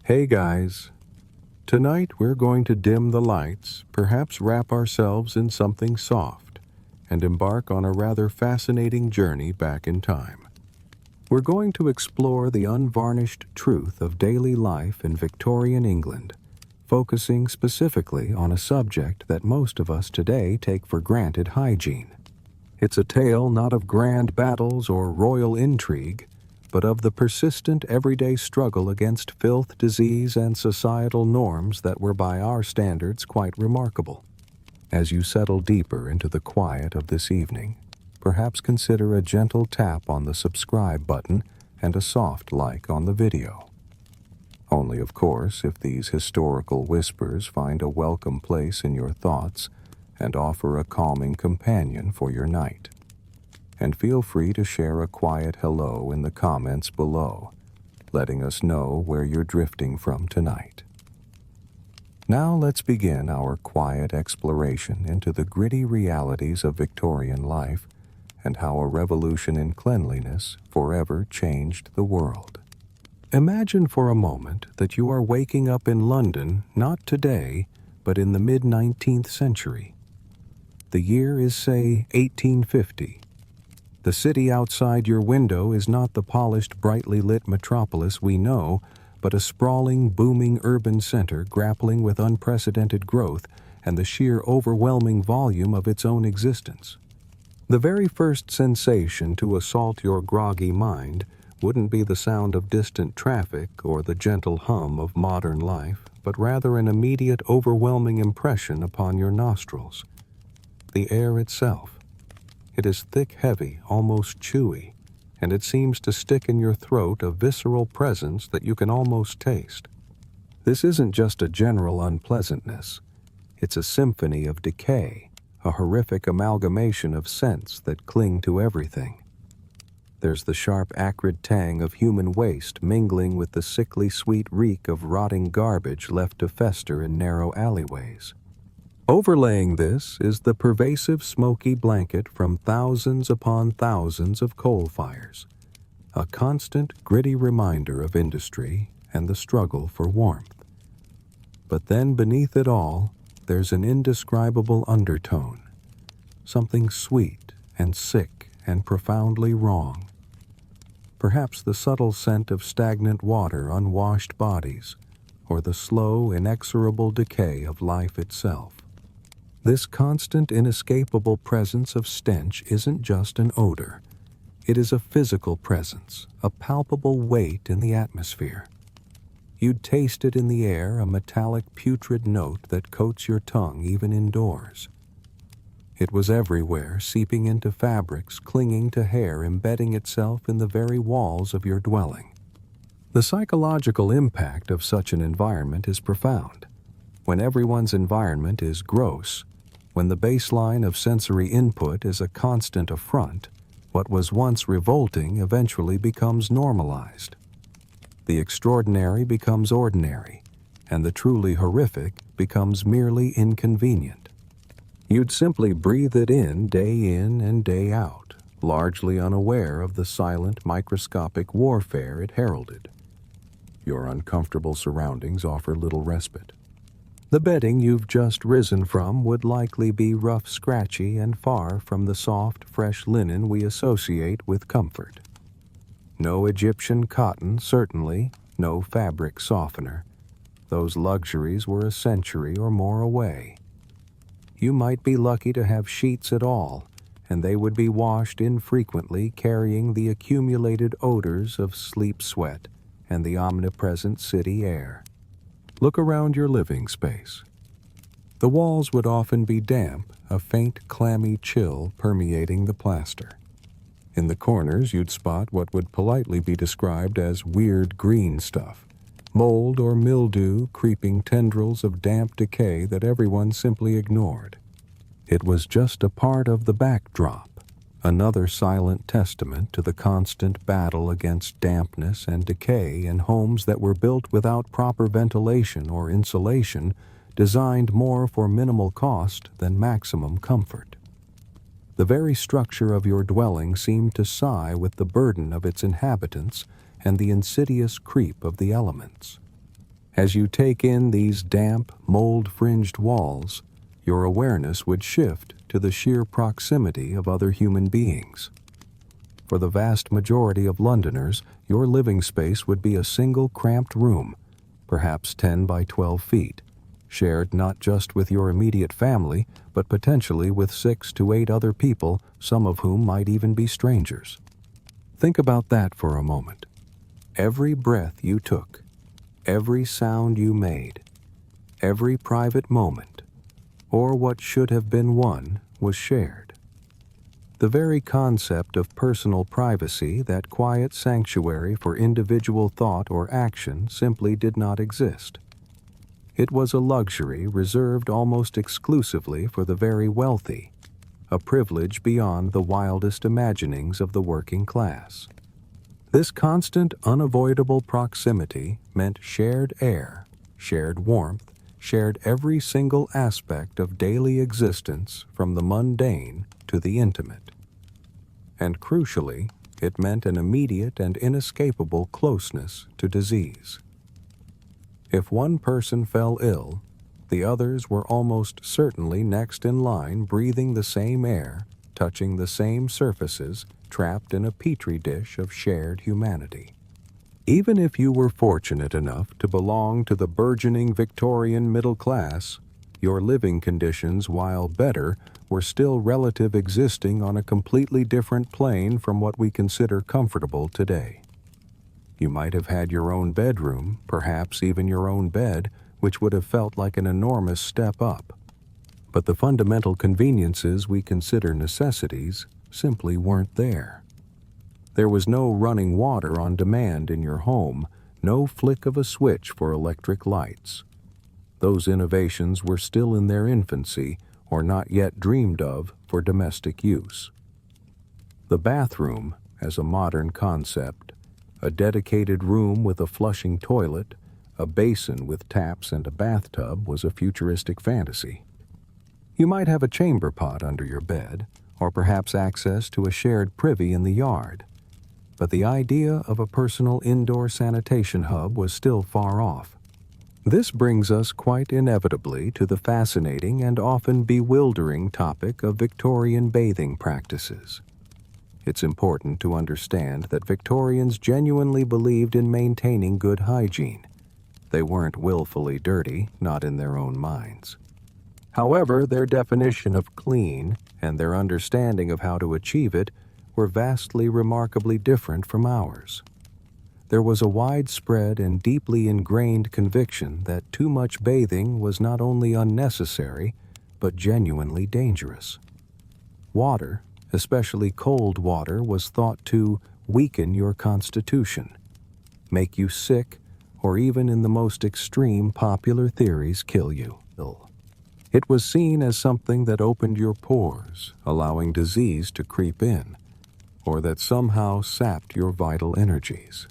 Hey guys, tonight we're going to dim the lights, perhaps wrap ourselves in something soft, and embark on a rather fascinating journey back in time. We're going to explore the unvarnished truth of daily life in Victorian England, focusing specifically on a subject that most of us today take for granted: hygiene. It's a tale not of grand battles or royal intrigue, but of the persistent everyday struggle against filth, disease, and societal norms that were by our standards quite remarkable. As you settle deeper into the quiet of this evening, perhaps consider a gentle tap on the subscribe button and a soft like on the video. Only, of course, if these historical whispers find a welcome place in your thoughts and offer a calming companion for your night. And feel free to share a quiet hello in the comments below, letting us know where you're drifting from tonight. Now let's begin our quiet exploration into the gritty realities of Victorian life and how a revolution in cleanliness forever changed the world. Imagine for a moment that you are waking up in London, not today, but in the mid-19th century. The year is, say, 1850. The city outside your window is not the polished, brightly lit metropolis we know, but a sprawling, booming urban center grappling with unprecedented growth and the sheer overwhelming volume of its own existence. The very first sensation to assault your groggy mind wouldn't be the sound of distant traffic or the gentle hum of modern life, but rather an immediate, overwhelming impression upon your nostrils. The air itself. It is thick, heavy, almost chewy, and it seems to stick in your throat a visceral presence that you can almost taste. This isn't just a general unpleasantness. It's a symphony of decay, a horrific amalgamation of scents that cling to everything. There's the sharp, acrid tang of human waste mingling with the sickly sweet reek of rotting garbage left to fester in narrow alleyways. Overlaying this is the pervasive smoky blanket from thousands upon thousands of coal fires, a constant, gritty reminder of industry and the struggle for warmth. But then beneath it all, there's an indescribable undertone, something sweet and sick and profoundly wrong. Perhaps the subtle scent of stagnant water, unwashed bodies, or the slow, inexorable decay of life itself. This constant, inescapable presence of stench isn't just an odor. It is a physical presence, a palpable weight in the atmosphere. You'd taste it in the air, a metallic, putrid note that coats your tongue even indoors. It was everywhere, seeping into fabrics, clinging to hair, embedding itself in the very walls of your dwelling. The psychological impact of such an environment is profound. When everyone's environment is gross, when the baseline of sensory input is a constant affront, what was once revolting eventually becomes normalized. The extraordinary becomes ordinary, and the truly horrific becomes merely inconvenient. You'd simply breathe it in and day out, largely unaware of the silent, microscopic warfare it heralded. Your uncomfortable surroundings offer little respite. The bedding you've just risen from would likely be rough, scratchy, and far from the soft, fresh linen we associate with comfort. No Egyptian cotton, certainly, no fabric softener. Those luxuries were a century or more away. You might be lucky to have sheets at all, and they would be washed infrequently, carrying the accumulated odors of sleep sweat and the omnipresent city air. Look around your living space. The walls would often be damp, a faint, clammy chill permeating the plaster. In the corners, you'd spot what would politely be described as weird green stuff, mold or mildew, creeping tendrils of damp decay that everyone simply ignored. It was just a part of the backdrop, another silent testament to the constant battle against dampness and decay in homes that were built without proper ventilation or insulation, designed more for minimal cost than maximum comfort. The very structure of your dwelling seemed to sigh with the burden of its inhabitants and the insidious creep of the elements. As you take in these damp, mold-fringed walls, your awareness would shift to the sheer proximity of other human beings. For the vast majority of Londoners, your living space would be a single cramped room, perhaps 10 by 12 feet, shared not just with your immediate family, but potentially with 6 to 8 other people, some of whom might even be strangers. Think about that for a moment. Every breath you took, every sound you made, every private moment, or what should have been one, was shared. The very concept of personal privacy, that quiet sanctuary for individual thought or action, simply did not exist. It was a luxury reserved almost exclusively for the very wealthy, a privilege beyond the wildest imaginings of the working class. This constant, unavoidable proximity meant shared air, shared warmth, shared every single aspect of daily existence from the mundane to the intimate. And crucially, it meant an immediate and inescapable closeness to disease. If one person fell ill, the others were almost certainly next in line, breathing the same air, touching the same surfaces, trapped in a petri dish of shared humanity. Even if you were fortunate enough to belong to the burgeoning Victorian middle class, your living conditions, while better, were still relative, existing on a completely different plane from what we consider comfortable today. You might have had your own bedroom, perhaps even your own bed, which would have felt like an enormous step up. But the fundamental conveniences we consider necessities simply weren't there. There was no running water on demand in your home, no flick of a switch for electric lights. Those innovations were still in their infancy, or not yet dreamed of for domestic use. The bathroom, as a modern concept, a dedicated room with a flushing toilet, a basin with taps and a bathtub, was a futuristic fantasy. You might have a chamber pot under your bed, or perhaps access to a shared privy in the yard. But the idea of a personal indoor sanitation hub was still far off. This brings us quite inevitably to the fascinating and often bewildering topic of Victorian bathing practices. It's important to understand that Victorians genuinely believed in maintaining good hygiene. They weren't willfully dirty, not in their own minds. However, their definition of clean and their understanding of how to achieve it were vastly remarkably different from ours. There was a widespread and deeply ingrained conviction that too much bathing was not only unnecessary, but genuinely dangerous. Water, especially cold water, was thought to weaken your constitution, make you sick, or even in the most extreme popular theories, kill you. It was seen as something that opened your pores, allowing disease to creep in, or that somehow sapped your vital energies.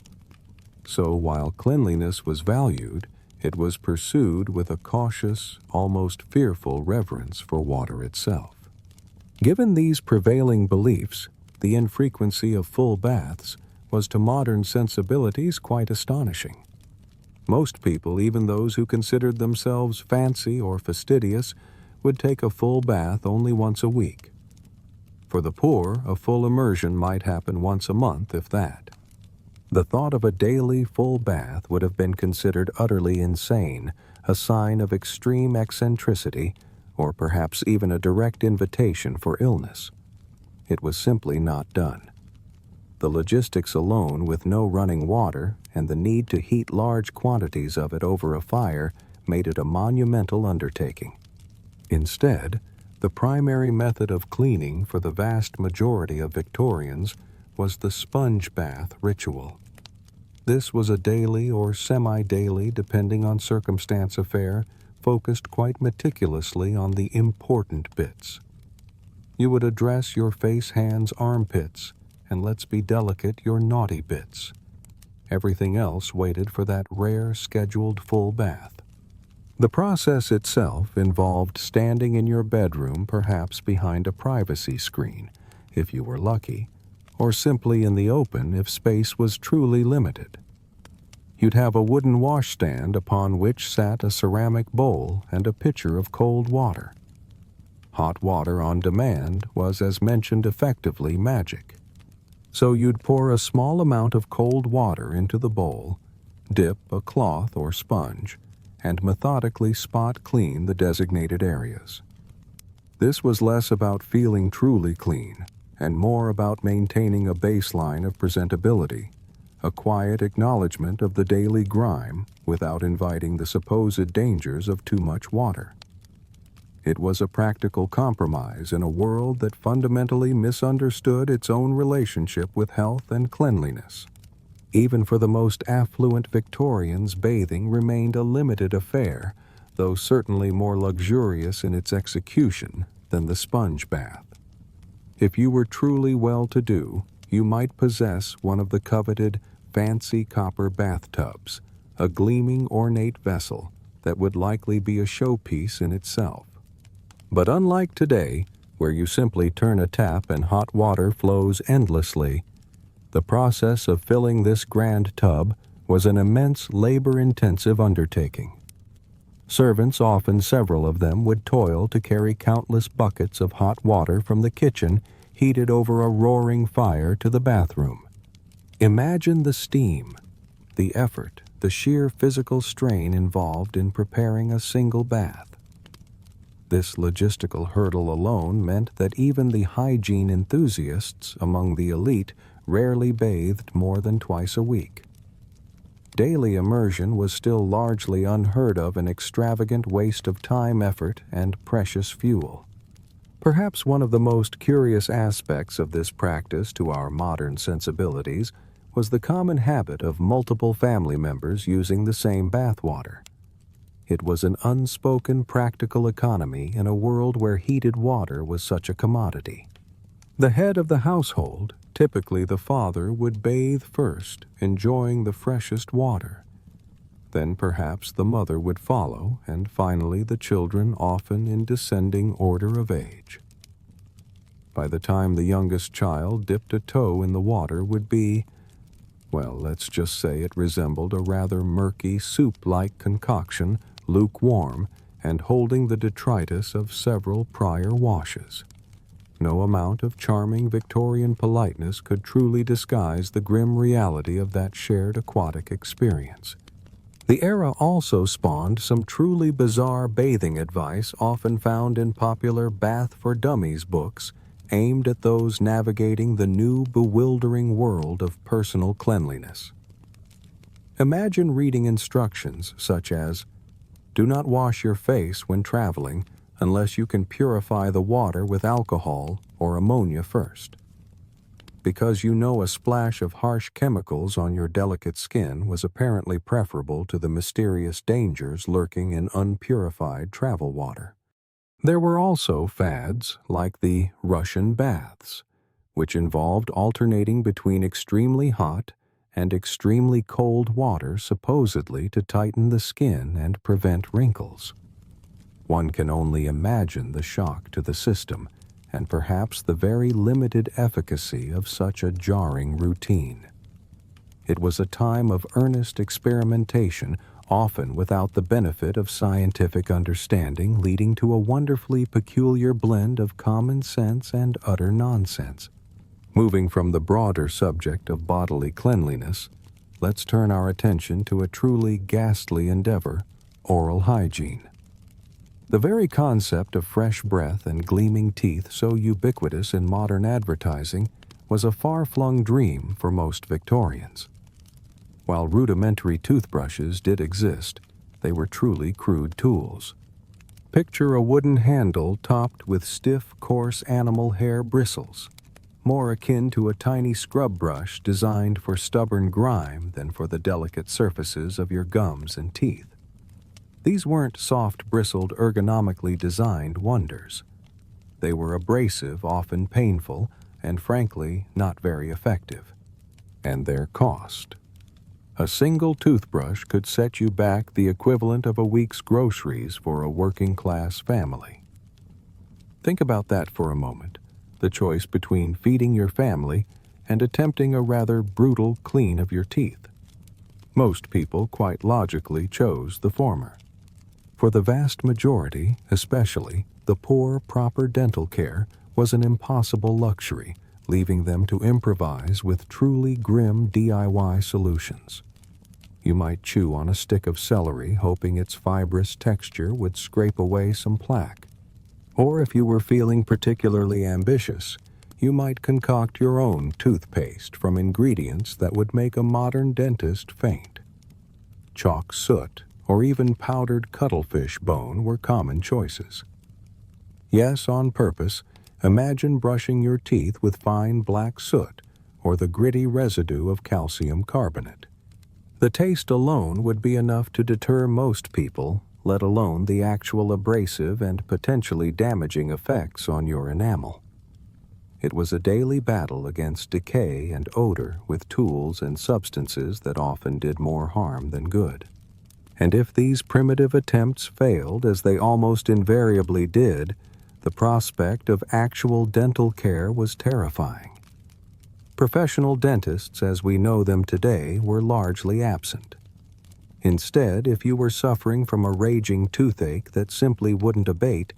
So while cleanliness was valued, it was pursued with a cautious, almost fearful reverence for water itself. Given these prevailing beliefs, the infrequency of full baths was to modern sensibilities quite astonishing. Most people, even those who considered themselves fancy or fastidious, would take a full bath only once a week. For the poor, a full immersion might happen once a month, if that. The thought of a daily full bath would have been considered utterly insane, a sign of extreme eccentricity, or perhaps even a direct invitation for illness. It was simply not done. The logistics alone, with no running water and the need to heat large quantities of it over a fire, made it a monumental undertaking. Instead, the primary method of cleaning for the vast majority of Victorians was the sponge bath ritual. This was a daily or semi-daily, depending on circumstance, affair, focused quite meticulously on the important bits. You would address your face, hands, armpits, and let's be delicate, your naughty bits. Everything else waited for that rare, scheduled full bath. The process itself involved standing in your bedroom, perhaps behind a privacy screen, if you were lucky, or simply in the open if space was truly limited. You'd have a wooden washstand upon which sat a ceramic bowl and a pitcher of cold water. Hot water on demand was, as mentioned, effectively magic. So you'd pour a small amount of cold water into the bowl, dip a cloth or sponge, and methodically spot clean the designated areas. This was less about feeling truly clean and more about maintaining a baseline of presentability, a quiet acknowledgement of the daily grime without inviting the supposed dangers of too much water. It was a practical compromise in a world that fundamentally misunderstood its own relationship with health and cleanliness. Even for the most affluent Victorians, bathing remained a limited affair, though certainly more luxurious in its execution than the sponge bath. If you were truly well-to-do, you might possess one of the coveted fancy copper bathtubs, a gleaming ornate vessel that would likely be a showpiece in itself. But unlike today, where you simply turn a tap and hot water flows endlessly, the process of filling this grand tub was an immense labor-intensive undertaking. Servants, often several of them, would toil to carry countless buckets of hot water from the kitchen heated over a roaring fire to the bathroom. Imagine the steam, the effort, the sheer physical strain involved in preparing a single bath. This logistical hurdle alone meant that even the hygiene enthusiasts among the elite rarely bathed more than twice a week. Daily immersion was still largely unheard of an extravagant waste of time, effort, and precious fuel. Perhaps one of the most curious aspects of this practice to our modern sensibilities was the common habit of multiple family members using the same bathwater. It was an unspoken practical economy in a world where heated water was such a commodity. The head of the household, typically the father, would bathe first, enjoying the freshest water. Then perhaps the mother would follow, and finally the children, often in descending order of age. By the time the youngest child dipped a toe in the water would be, well, let's just say it resembled a rather murky soup-like concoction, lukewarm, and holding the detritus of several prior washes. No amount of charming Victorian politeness could truly disguise the grim reality of that shared aquatic experience. The era also spawned some truly bizarre bathing advice often found in popular Bath for Dummies books aimed at those navigating the new bewildering world of personal cleanliness. Imagine reading instructions such as, "Do not wash your face when traveling unless you can purify the water with alcohol or ammonia first. Because you know a splash of harsh chemicals on your delicate skin was apparently preferable to the mysterious dangers lurking in unpurified travel water." There were also fads like the Russian baths, which involved alternating between extremely hot and extremely cold water supposedly to tighten the skin and prevent wrinkles. One can only imagine the shock to the system and perhaps the very limited efficacy of such a jarring routine. It was a time of earnest experimentation, often without the benefit of scientific understanding, leading to a wonderfully peculiar blend of common sense and utter nonsense. Moving from the broader subject of bodily cleanliness, let's turn our attention to a truly ghastly endeavor, oral hygiene. The very concept of fresh breath and gleaming teeth so ubiquitous in modern advertising was a far-flung dream for most Victorians. While rudimentary toothbrushes did exist, they were truly crude tools. Picture a wooden handle topped with stiff, coarse animal hair bristles, more akin to a tiny scrub brush designed for stubborn grime than for the delicate surfaces of your gums and teeth. These weren't soft-bristled, ergonomically designed wonders. They were abrasive, often painful, and frankly, not very effective. And their cost. A single toothbrush could set you back the equivalent of a week's groceries for a working-class family. Think about that for a moment, the choice between feeding your family and attempting a rather brutal clean of your teeth. Most people quite logically chose the former. For the vast majority, especially, the poor, proper dental care was an impossible luxury, leaving them to improvise with truly grim DIY solutions. You might chew on a stick of celery, hoping its fibrous texture would scrape away some plaque. Or if you were feeling particularly ambitious, you might concoct your own toothpaste from ingredients that would make a modern dentist faint. Chalk soot or even powdered cuttlefish bone were common choices. Yes, on purpose, imagine brushing your teeth with fine black soot or the gritty residue of calcium carbonate. The taste alone would be enough to deter most people, let alone the actual abrasive and potentially damaging effects on your enamel. It was a daily battle against decay and odor with tools and substances that often did more harm than good. And if these primitive attempts failed, as they almost invariably did, the prospect of actual dental care was terrifying. Professional dentists, as we know them today, were largely absent. Instead, if you were suffering from a raging toothache that simply wouldn't abate,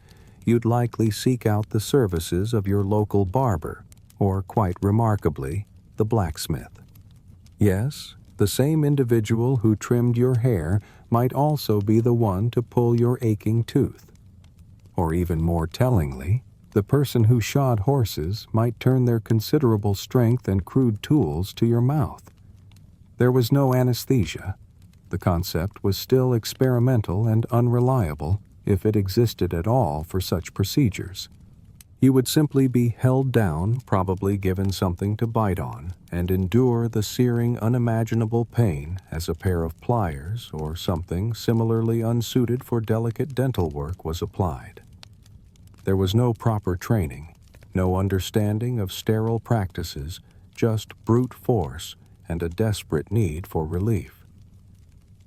you'd likely seek out the services of your local barber, or, quite remarkably, the blacksmith. Yes, the same individual who trimmed your hair might also be the one to pull your aching tooth. Or even more tellingly, the person who shod horses might turn their considerable strength and crude tools to your mouth. There was no anesthesia. The concept was still experimental and unreliable, if it existed at all for such procedures. You would simply be held down, probably given something to bite on, and endure the searing, unimaginable pain as a pair of pliers or something similarly unsuited for delicate dental work was applied. There was no proper training, no understanding of sterile practices, just brute force and a desperate need for relief.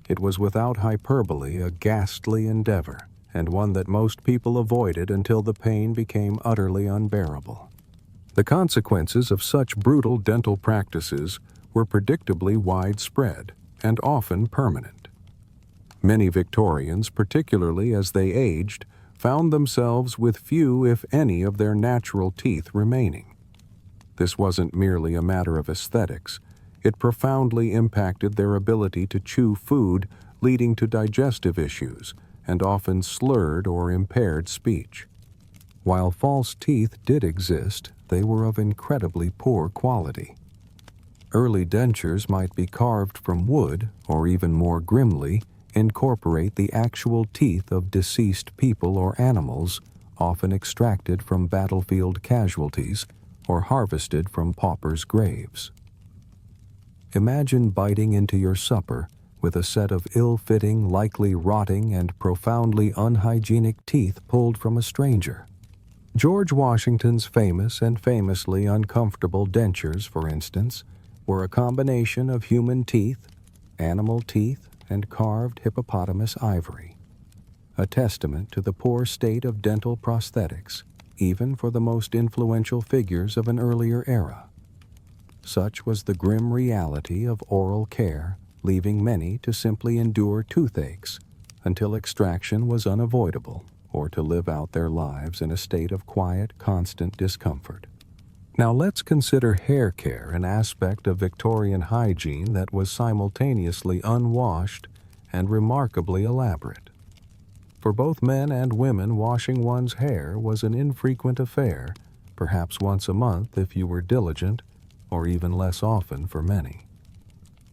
It was without hyperbole a ghastly endeavor, and one that most people avoided until the pain became utterly unbearable. The consequences of such brutal dental practices were predictably widespread and often permanent. Many Victorians, particularly as they aged, found themselves with few, if any, of their natural teeth remaining. This wasn't merely a matter of aesthetics. It profoundly impacted their ability to chew food, leading to digestive issues and often slurred or impaired speech. While false teeth did exist, they were of incredibly poor quality. Early dentures might be carved from wood, or even more grimly, incorporate the actual teeth of deceased people or animals, often extracted from battlefield casualties or harvested from paupers' graves. Imagine biting into your supper with a set of ill-fitting, likely rotting, and profoundly unhygienic teeth pulled from a stranger. George Washington's famous and famously uncomfortable dentures, for instance, were a combination of human teeth, animal teeth, and carved hippopotamus ivory, a testament to the poor state of dental prosthetics, even for the most influential figures of an earlier era. Such was the grim reality of oral care, leaving many to simply endure toothaches until extraction was unavoidable, or to live out their lives in a state of quiet, constant discomfort. Now let's consider hair care, an aspect of Victorian hygiene that was simultaneously unwashed and remarkably elaborate. For both men and women, washing one's hair was an infrequent affair, perhaps once a month if you were diligent, or even less often for many.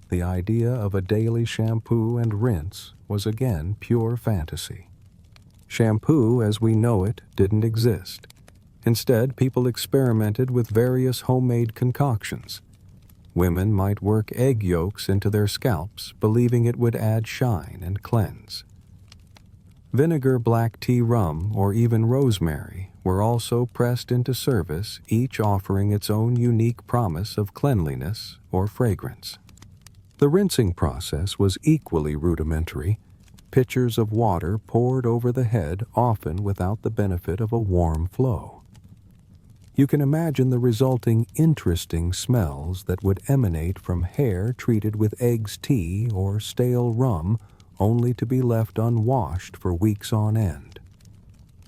The idea of a daily shampoo and rinse was again pure fantasy. Shampoo, as we know it, didn't exist. Instead, people experimented with various homemade concoctions. Women might work egg yolks into their scalps, believing it would add shine and cleanse. Vinegar, black tea, rum, or even rosemary were also pressed into service, each offering its own unique promise of cleanliness or fragrance. The rinsing process was equally rudimentary, pitchers of water poured over the head, often without the benefit of a warm flow. You can imagine the resulting interesting smells that would emanate from hair treated with eggs tea or stale rum, only to be left unwashed for weeks on end.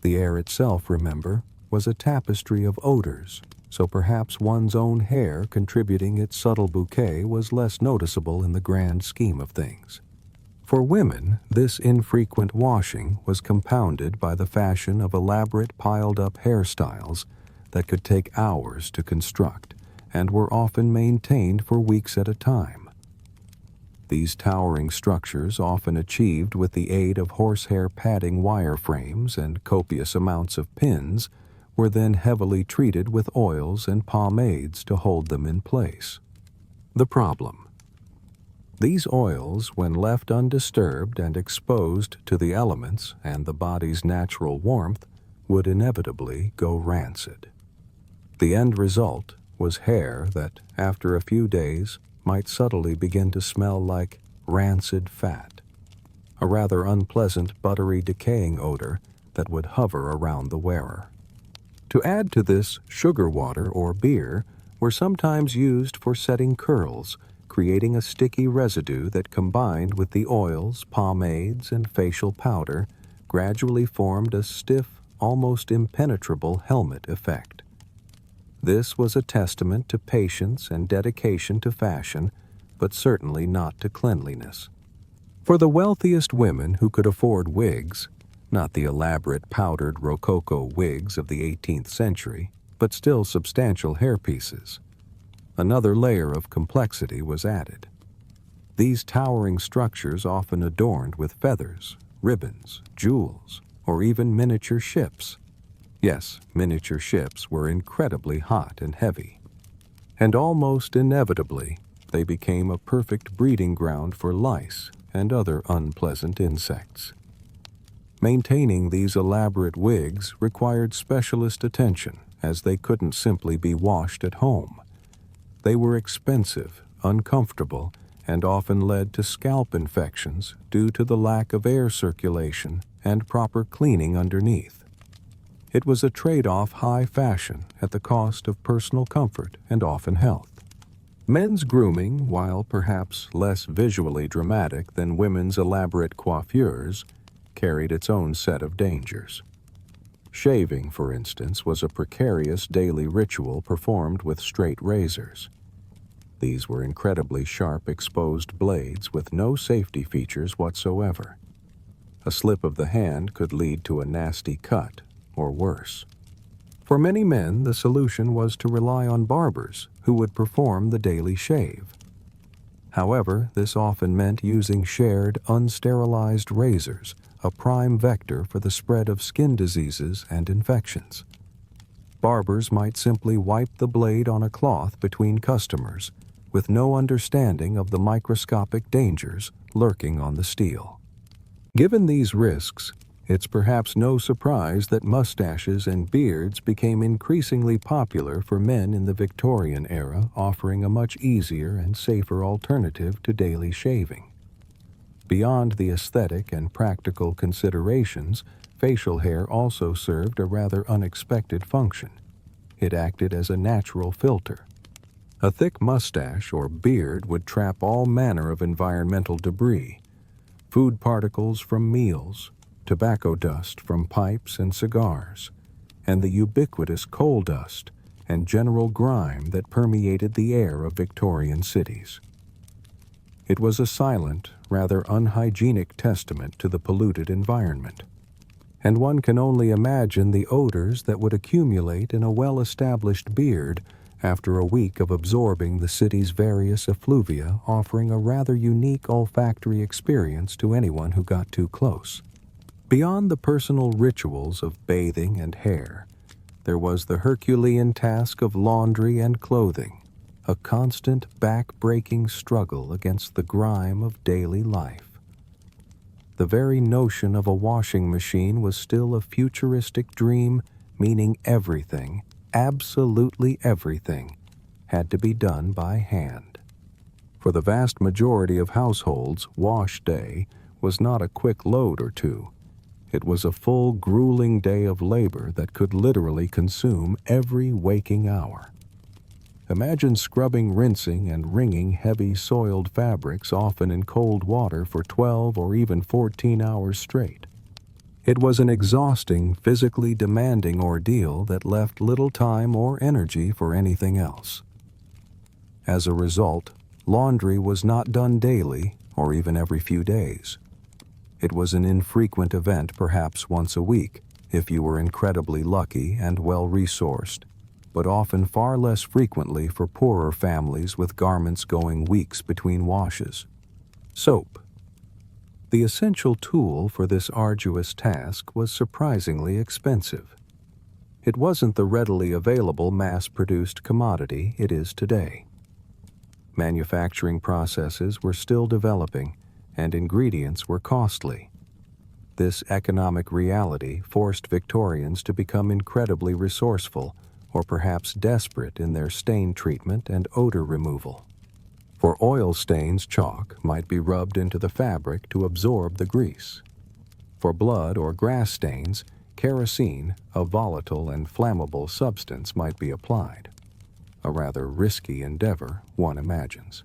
The air itself, remember, was a tapestry of odors, so perhaps one's own hair contributing its subtle bouquet was less noticeable in the grand scheme of things. For women, this infrequent washing was compounded by the fashion of elaborate piled-up hairstyles that could take hours to construct and were often maintained for weeks at a time. These towering structures, often achieved with the aid of horsehair padding wireframes and copious amounts of pins, were then heavily treated with oils and pomades to hold them in place. The problem: these oils, when left undisturbed and exposed to the elements and the body's natural warmth, would inevitably go rancid. The end result was hair that, after a few days, might subtly begin to smell like rancid fat, a rather unpleasant buttery decaying odor that would hover around the wearer. To add to this, sugar water or beer were sometimes used for setting curls, creating a sticky residue that, combined with the oils, pomades, and facial powder, gradually formed a stiff, almost impenetrable helmet effect. This was a testament to patience and dedication to fashion, but certainly not to cleanliness. For the wealthiest women who could afford wigs, not the elaborate powdered rococo wigs of the 18th century, but still substantial hairpieces, another layer of complexity was added. These towering structures, often adorned with feathers, ribbons, jewels, or even miniature ships. Yes, miniature ships were incredibly hot and heavy, and almost inevitably they became a perfect breeding ground for lice and other unpleasant insects. Maintaining these elaborate wigs required specialist attention, as they couldn't simply be washed at home. They were expensive, uncomfortable, and often led to scalp infections due to the lack of air circulation and proper cleaning underneath. It was a trade-off high fashion at the cost of personal comfort and often health. Men's grooming, while perhaps less visually dramatic than women's elaborate coiffures, carried its own set of dangers. Shaving, for instance, was a precarious daily ritual performed with straight razors. These were incredibly sharp exposed blades with no safety features whatsoever. A slip of the hand could lead to a nasty cut, or worse. For many men, the solution was to rely on barbers who would perform the daily shave. However, this often meant using shared, unsterilized razors, a prime vector for the spread of skin diseases and infections. Barbers might simply wipe the blade on a cloth between customers, with no understanding of the microscopic dangers lurking on the steel. Given these risks, it's perhaps no surprise that mustaches and beards became increasingly popular for men in the Victorian era, offering a much easier and safer alternative to daily shaving. Beyond the aesthetic and practical considerations, facial hair also served a rather unexpected function. It acted as a natural filter. A thick mustache or beard would trap all manner of environmental debris, food particles from meals, tobacco dust from pipes and cigars, and the ubiquitous coal dust and general grime that permeated the air of Victorian cities. It was a silent, rather unhygienic testament to the polluted environment, and one can only imagine the odors that would accumulate in a well-established beard after a week of absorbing the city's various effluvia, offering a rather unique olfactory experience to anyone who got too close. Beyond the personal rituals of bathing and hair, there was the Herculean task of laundry and clothing, a constant back-breaking struggle against the grime of daily life. The very notion of a washing machine was still a futuristic dream, meaning everything, absolutely everything, had to be done by hand. For the vast majority of households, wash day was not a quick load or two. It was a full, grueling day of labor that could literally consume every waking hour. Imagine scrubbing, rinsing, and wringing heavy, soiled fabrics, often in cold water, for 12 or even 14 hours straight. It was an exhausting, physically demanding ordeal that left little time or energy for anything else. As a result, laundry was not done daily or even every few days. It was an infrequent event, perhaps once a week, if you were incredibly lucky and well-resourced, but often far less frequently for poorer families with garments going weeks between washes. Soap. The essential tool for this arduous task was surprisingly expensive. It wasn't the readily available mass-produced commodity it is today. Manufacturing processes were still developing, and ingredients were costly. This economic reality forced Victorians to become incredibly resourceful, or perhaps desperate, in their stain treatment and odor removal. For oil stains, chalk might be rubbed into the fabric to absorb the grease. For blood or grass stains, kerosene, a volatile and flammable substance, might be applied. A rather risky endeavor, one imagines.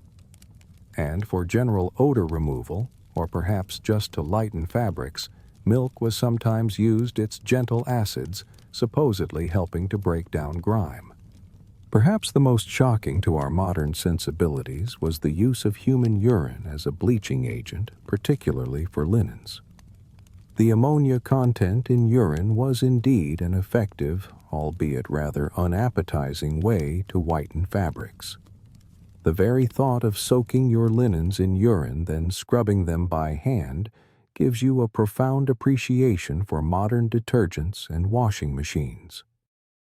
And for general odor removal, or perhaps just to lighten fabrics, milk was sometimes used, its gentle acids supposedly helping to break down grime. Perhaps the most shocking to our modern sensibilities was the use of human urine as a bleaching agent, particularly for linens. The ammonia content in urine was indeed an effective, albeit rather unappetizing, way to whiten fabrics. The very thought of soaking your linens in urine, then scrubbing them by hand, gives you a profound appreciation for modern detergents and washing machines.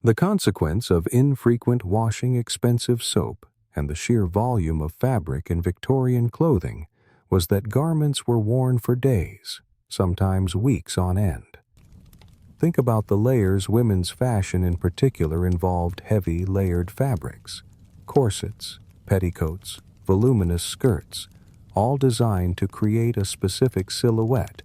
The consequence of infrequent washing expensive soap and the sheer volume of fabric in Victorian clothing was that garments were worn for days, sometimes weeks on end. Think about the layers. Women's fashion in particular involved heavy, layered fabrics, corsets, petticoats, voluminous skirts, all designed to create a specific silhouette,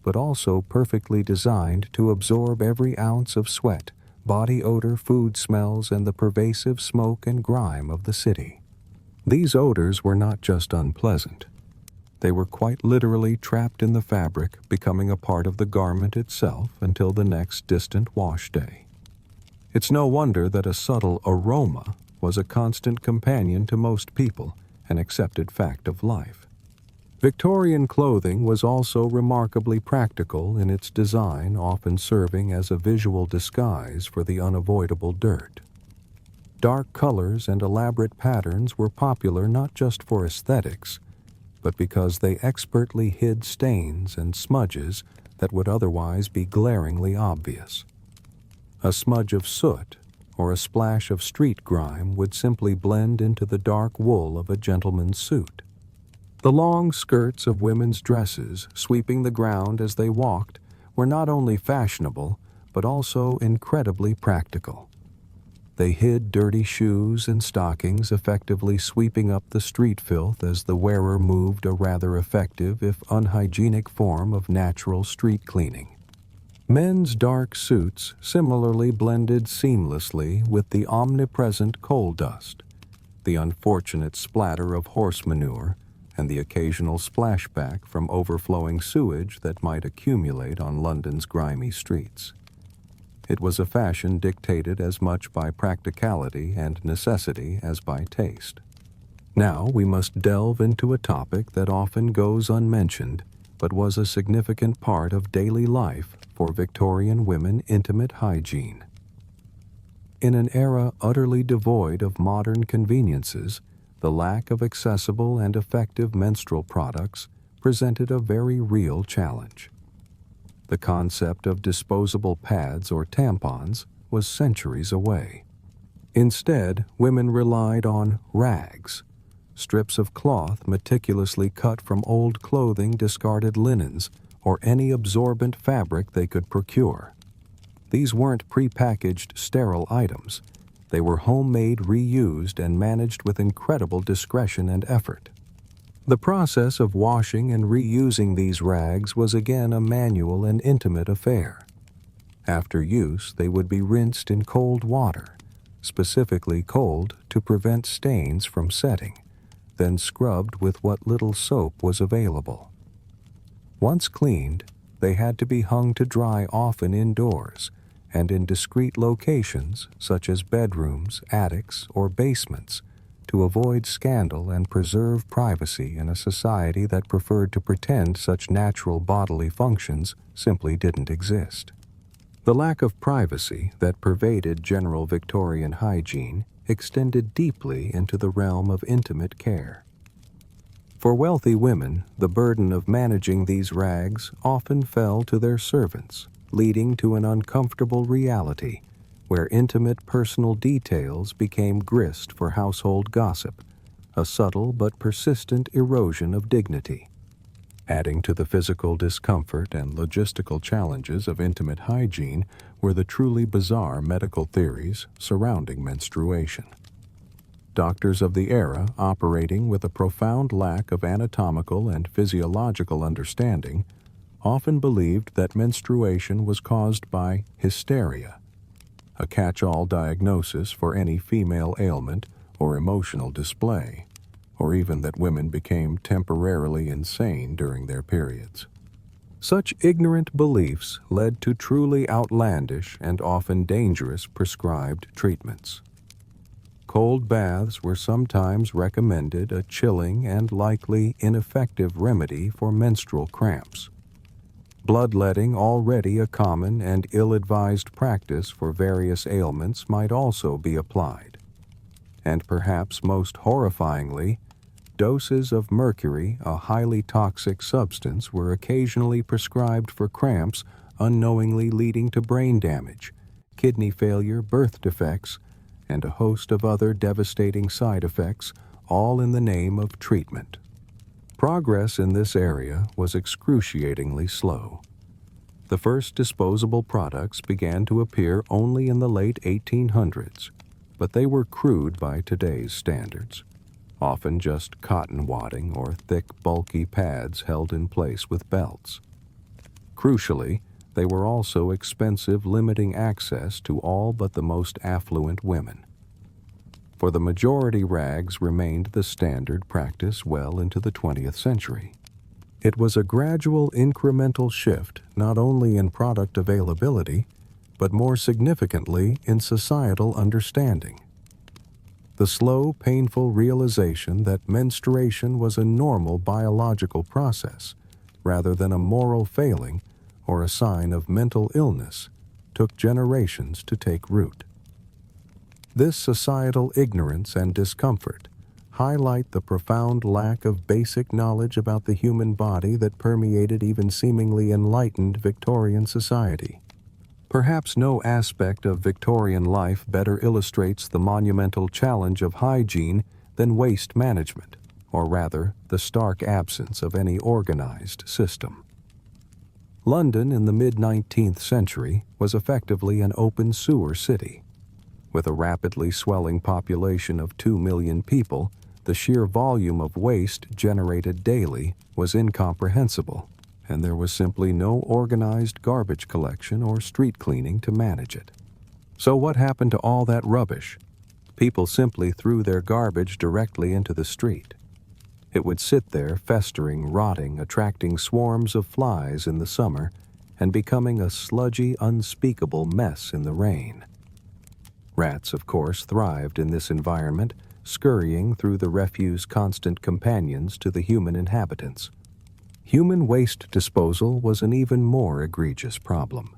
but also perfectly designed to absorb every ounce of sweat, body odor, food smells, and the pervasive smoke and grime of the city. These odors were not just unpleasant. They were quite literally trapped in the fabric, becoming a part of the garment itself until the next distant wash day. It's no wonder that a subtle aroma was a constant companion to most people, an accepted fact of life. Victorian clothing was also remarkably practical in its design, often serving as a visual disguise for the unavoidable dirt. Dark colors and elaborate patterns were popular not just for aesthetics, but because they expertly hid stains and smudges that would otherwise be glaringly obvious. A smudge of soot or a splash of street grime would simply blend into the dark wool of a gentleman's suit. The long skirts of women's dresses, sweeping the ground as they walked, were not only fashionable, but also incredibly practical. They hid dirty shoes and stockings, effectively sweeping up the street filth as the wearer moved, a rather effective, if unhygienic, form of natural street cleaning. Men's dark suits similarly blended seamlessly with the omnipresent coal dust, the unfortunate splatter of horse manure, and the occasional splashback from overflowing sewage that might accumulate on London's grimy streets. It was a fashion dictated as much by practicality and necessity as by taste. Now we must delve into a topic that often goes unmentioned, but was a significant part of daily life for Victorian women: intimate hygiene. In an era utterly devoid of modern conveniences, the lack of accessible and effective menstrual products presented a very real challenge. The concept of disposable pads or tampons was centuries away. Instead, women relied on rags, strips of cloth meticulously cut from old clothing, discarded linens, or any absorbent fabric they could procure. These weren't prepackaged, sterile items. They were homemade, reused, and managed with incredible discretion and effort. The process of washing and reusing these rags was again a manual and intimate affair. After use, they would be rinsed in cold water, specifically cold to prevent stains from setting, then scrubbed with what little soap was available. Once cleaned, they had to be hung to dry often indoors and in discreet locations such as bedrooms, attics, or basements to avoid scandal and preserve privacy in a society that preferred to pretend such natural bodily functions simply didn't exist. The lack of privacy that pervaded general Victorian hygiene extended deeply into the realm of intimate care. For wealthy women, the burden of managing these rags often fell to their servants, leading to an uncomfortable reality where intimate personal details became grist for household gossip, a subtle but persistent erosion of dignity. Adding to the physical discomfort and logistical challenges of intimate hygiene were the truly bizarre medical theories surrounding menstruation. Doctors of the era, operating with a profound lack of anatomical and physiological understanding, often believed that menstruation was caused by hysteria, a catch-all diagnosis for any female ailment or emotional display, or even that women became temporarily insane during their periods. Such ignorant beliefs led to truly outlandish and often dangerous prescribed treatments. Cold baths were sometimes recommended, a chilling and likely ineffective remedy for menstrual cramps. Bloodletting, already a common and ill-advised practice for various ailments, might also be applied. And perhaps most horrifyingly, doses of mercury, a highly toxic substance, were occasionally prescribed for cramps, unknowingly leading to brain damage, kidney failure, birth defects, and a host of other devastating side effects, all in the name of treatment. Progress in this area was excruciatingly slow. The first disposable products began to appear only in the late 1800s, but they were crude by today's standards, often just cotton wadding or thick, bulky pads held in place with belts. Crucially, they were also expensive, limiting access to all but the most affluent women. For the majority, rags remained the standard practice well into the 20th century. It was a gradual, incremental shift not only in product availability, but more significantly in societal understanding. The slow, painful realization that menstruation was a normal biological process, rather than a moral failing or a sign of mental illness, took generations to take root. This societal ignorance and discomfort highlight the profound lack of basic knowledge about the human body that permeated even seemingly enlightened Victorian society. Perhaps no aspect of Victorian life better illustrates the monumental challenge of hygiene than waste management, or rather, the stark absence of any organized system. London in the mid-19th century was effectively an open sewer city. With a rapidly swelling population of 2 million people, the sheer volume of waste generated daily was incomprehensible, and there was simply no organized garbage collection or street cleaning to manage it. So what happened to all that rubbish? People simply threw their garbage directly into the street. It would sit there festering, rotting, attracting swarms of flies in the summer, and becoming a sludgy, unspeakable mess in the rain. Rats, of course, thrived in this environment, scurrying through the refuse constant companions to the human inhabitants. Human waste disposal was an even more egregious problem.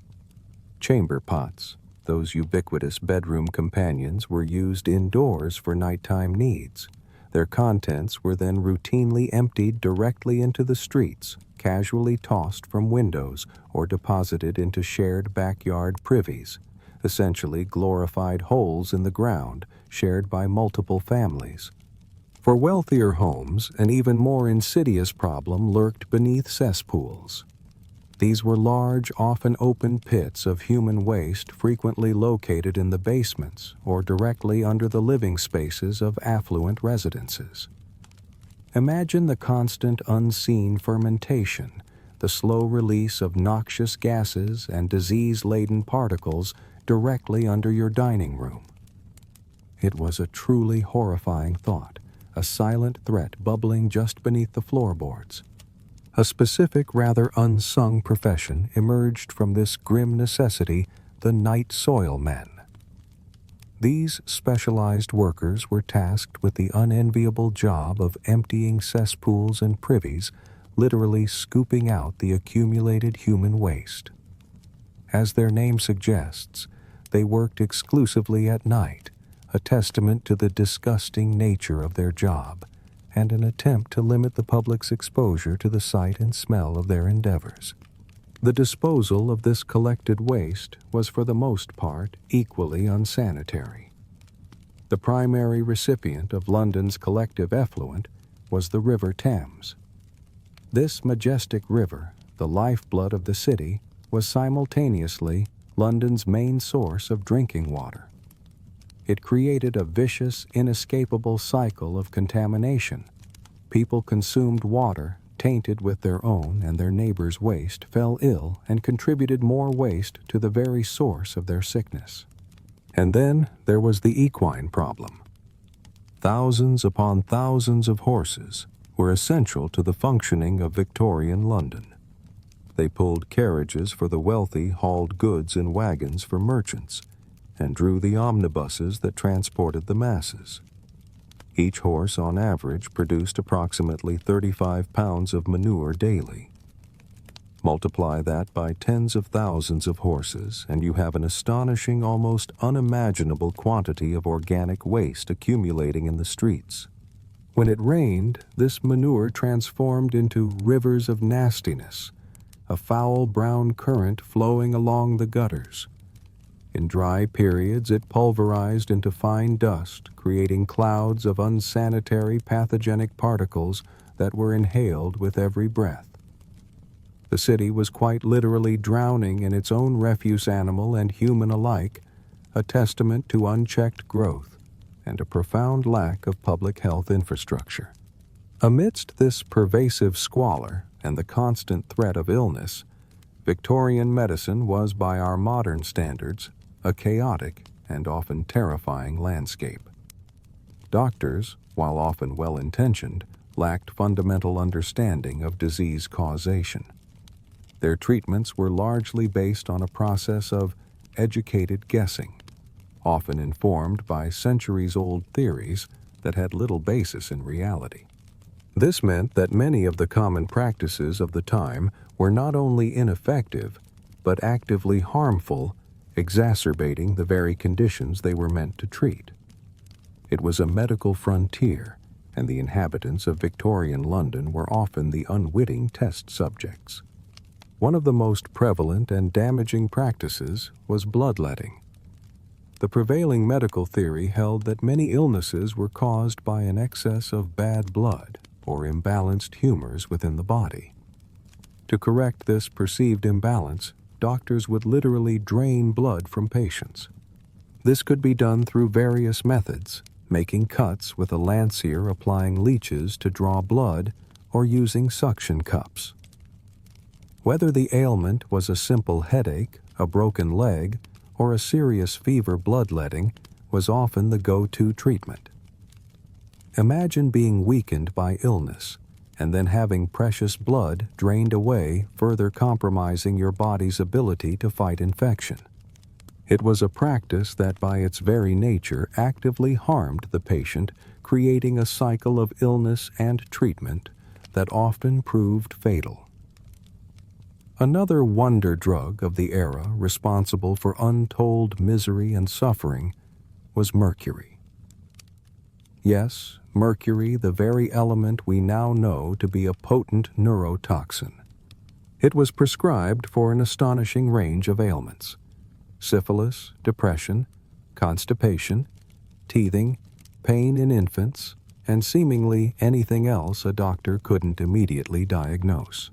Chamber pots, those ubiquitous bedroom companions, were used indoors for nighttime needs. Their contents were then routinely emptied directly into the streets, casually tossed from windows, or deposited into shared backyard privies, essentially glorified holes in the ground shared by multiple families. For wealthier homes, an even more insidious problem lurked beneath cesspools. These were large, often open pits of human waste frequently located in the basements or directly under the living spaces of affluent residences. Imagine the constant unseen fermentation, the slow release of noxious gases and disease-laden particles directly under your dining room. It was a truly horrifying thought, a silent threat bubbling just beneath the floorboards. A specific, rather unsung profession emerged from this grim necessity: the night soil men. These specialized workers were tasked with the unenviable job of emptying cesspools and privies, literally scooping out the accumulated human waste. As their name suggests, they worked exclusively at night, a testament to the disgusting nature of their job, and an attempt to limit the public's exposure to the sight and smell of their endeavors. The disposal of this collected waste was for the most part equally unsanitary. The primary recipient of London's collective effluent was the River Thames. This majestic river, the lifeblood of the city, was simultaneously London's main source of drinking water. It created a vicious, inescapable cycle of contamination. People consumed water tainted with their own and their neighbors' waste, fell ill, and contributed more waste to the very source of their sickness. And then there was the equine problem. Thousands upon thousands of horses were essential to the functioning of Victorian London. They pulled carriages for the wealthy, hauled goods in wagons for merchants, and drew the omnibuses that transported the masses. Each horse, on average, produced approximately 35 pounds of manure daily. Multiply that by tens of thousands of horses, and you have an astonishing, almost unimaginable quantity of organic waste accumulating in the streets. When it rained, this manure transformed into rivers of nastiness, a foul brown current flowing along the gutters. In dry periods, it pulverized into fine dust, creating clouds of unsanitary pathogenic particles that were inhaled with every breath. The city was quite literally drowning in its own refuse, animal and human alike, a testament to unchecked growth and a profound lack of public health infrastructure. Amidst this pervasive squalor and the constant threat of illness, Victorian medicine was, by our modern standards, a chaotic and often terrifying landscape. Doctors, while often well-intentioned, lacked fundamental understanding of disease causation. Their treatments were largely based on a process of educated guessing, often informed by centuries-old theories that had little basis in reality. This meant that many of the common practices of the time were not only ineffective, but actively harmful, exacerbating the very conditions they were meant to treat. It was a medical frontier, and the inhabitants of Victorian London were often the unwitting test subjects. One of the most prevalent and damaging practices was bloodletting. The prevailing medical theory held that many illnesses were caused by an excess of bad blood or imbalanced humors within the body. To correct this perceived imbalance, doctors would literally drain blood from patients. This could be done through various methods, making cuts with a lancier, applying leeches to draw blood, or using suction cups. Whether the ailment was a simple headache, a broken leg, or a serious fever, bloodletting was often the go-to treatment. Imagine being weakened by illness, and then having precious blood drained away, further compromising your body's ability to fight infection. It was a practice that by its very nature actively harmed the patient, creating a cycle of illness and treatment that often proved fatal. Another wonder drug of the era responsible for untold misery and suffering was mercury. Yes, mercury, the very element we now know to be a potent neurotoxin. It was prescribed for an astonishing range of ailments: syphilis, depression, constipation, teething, pain in infants, and seemingly anything else a doctor couldn't immediately diagnose.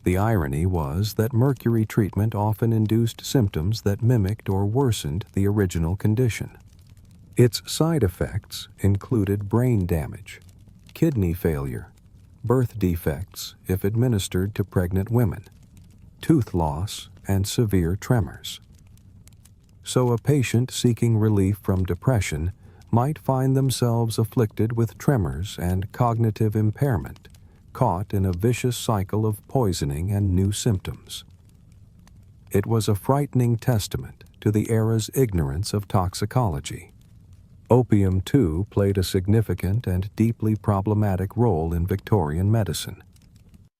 The irony was that mercury treatment often induced symptoms that mimicked or worsened the original condition. Its side effects included brain damage, kidney failure, birth defects if administered to pregnant women, tooth loss, and severe tremors. So a patient seeking relief from depression might find themselves afflicted with tremors and cognitive impairment, caught in a vicious cycle of poisoning and new symptoms. It was a frightening testament to the era's ignorance of toxicology. Opium, too, played a significant and deeply problematic role in Victorian medicine.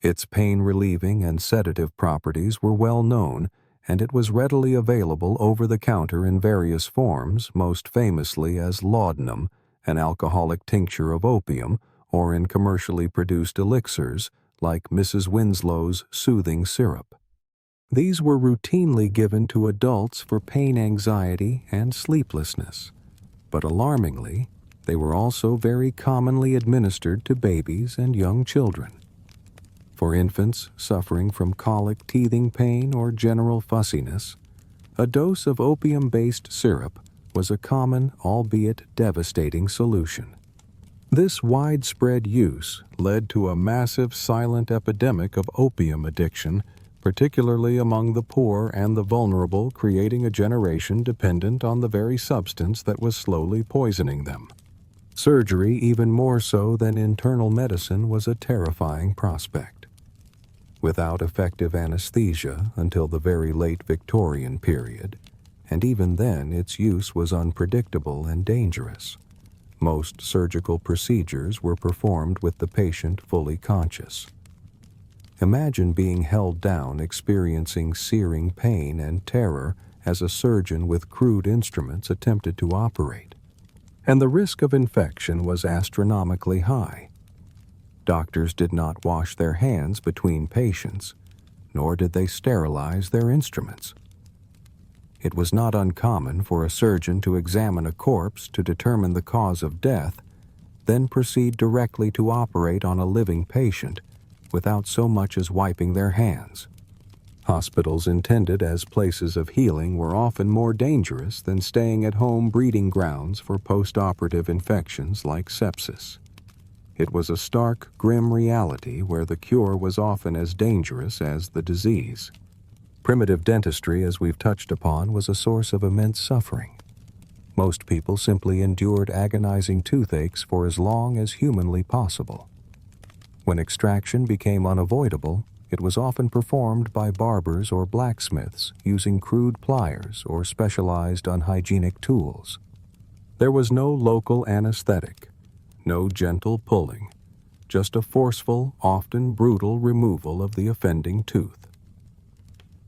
Its pain-relieving and sedative properties were well known, and it was readily available over-the-counter in various forms, most famously as laudanum, an alcoholic tincture of opium, or in commercially produced elixirs like Mrs. Winslow's soothing syrup. These were routinely given to adults for pain anxiety and sleeplessness, but alarmingly, they were also very commonly administered to babies and young children. For infants suffering from colic teething pain or general fussiness, a dose of opium-based syrup was a common, albeit devastating, solution. This widespread use led to a massive silent epidemic of opium addiction, particularly among the poor and the vulnerable, creating a generation dependent on the very substance that was slowly poisoning them. Surgery, even more so than internal medicine, was a terrifying prospect. Without effective anesthesia until the very late Victorian period, and even then its use was unpredictable and dangerous. Most surgical procedures were performed with the patient fully conscious. Imagine being held down, experiencing searing pain and terror as a surgeon with crude instruments attempted to operate. And the risk of infection was astronomically high. Doctors did not wash their hands between patients, nor did they sterilize their instruments. It was not uncommon for a surgeon to examine a corpse to determine the cause of death, then proceed directly to operate on a living patient without so much as wiping their hands. Hospitals intended as places of healing were often more dangerous than staying-at-home breeding grounds for post-operative infections like sepsis. It was a stark, grim reality where the cure was often as dangerous as the disease. Primitive dentistry, as we've touched upon, was a source of immense suffering. Most people simply endured agonizing toothaches for as long as humanly possible. When extraction became unavoidable, it was often performed by barbers or blacksmiths using crude pliers or specialized unhygienic tools. There was no local anesthetic, no gentle pulling, just a forceful, often brutal removal of the offending tooth.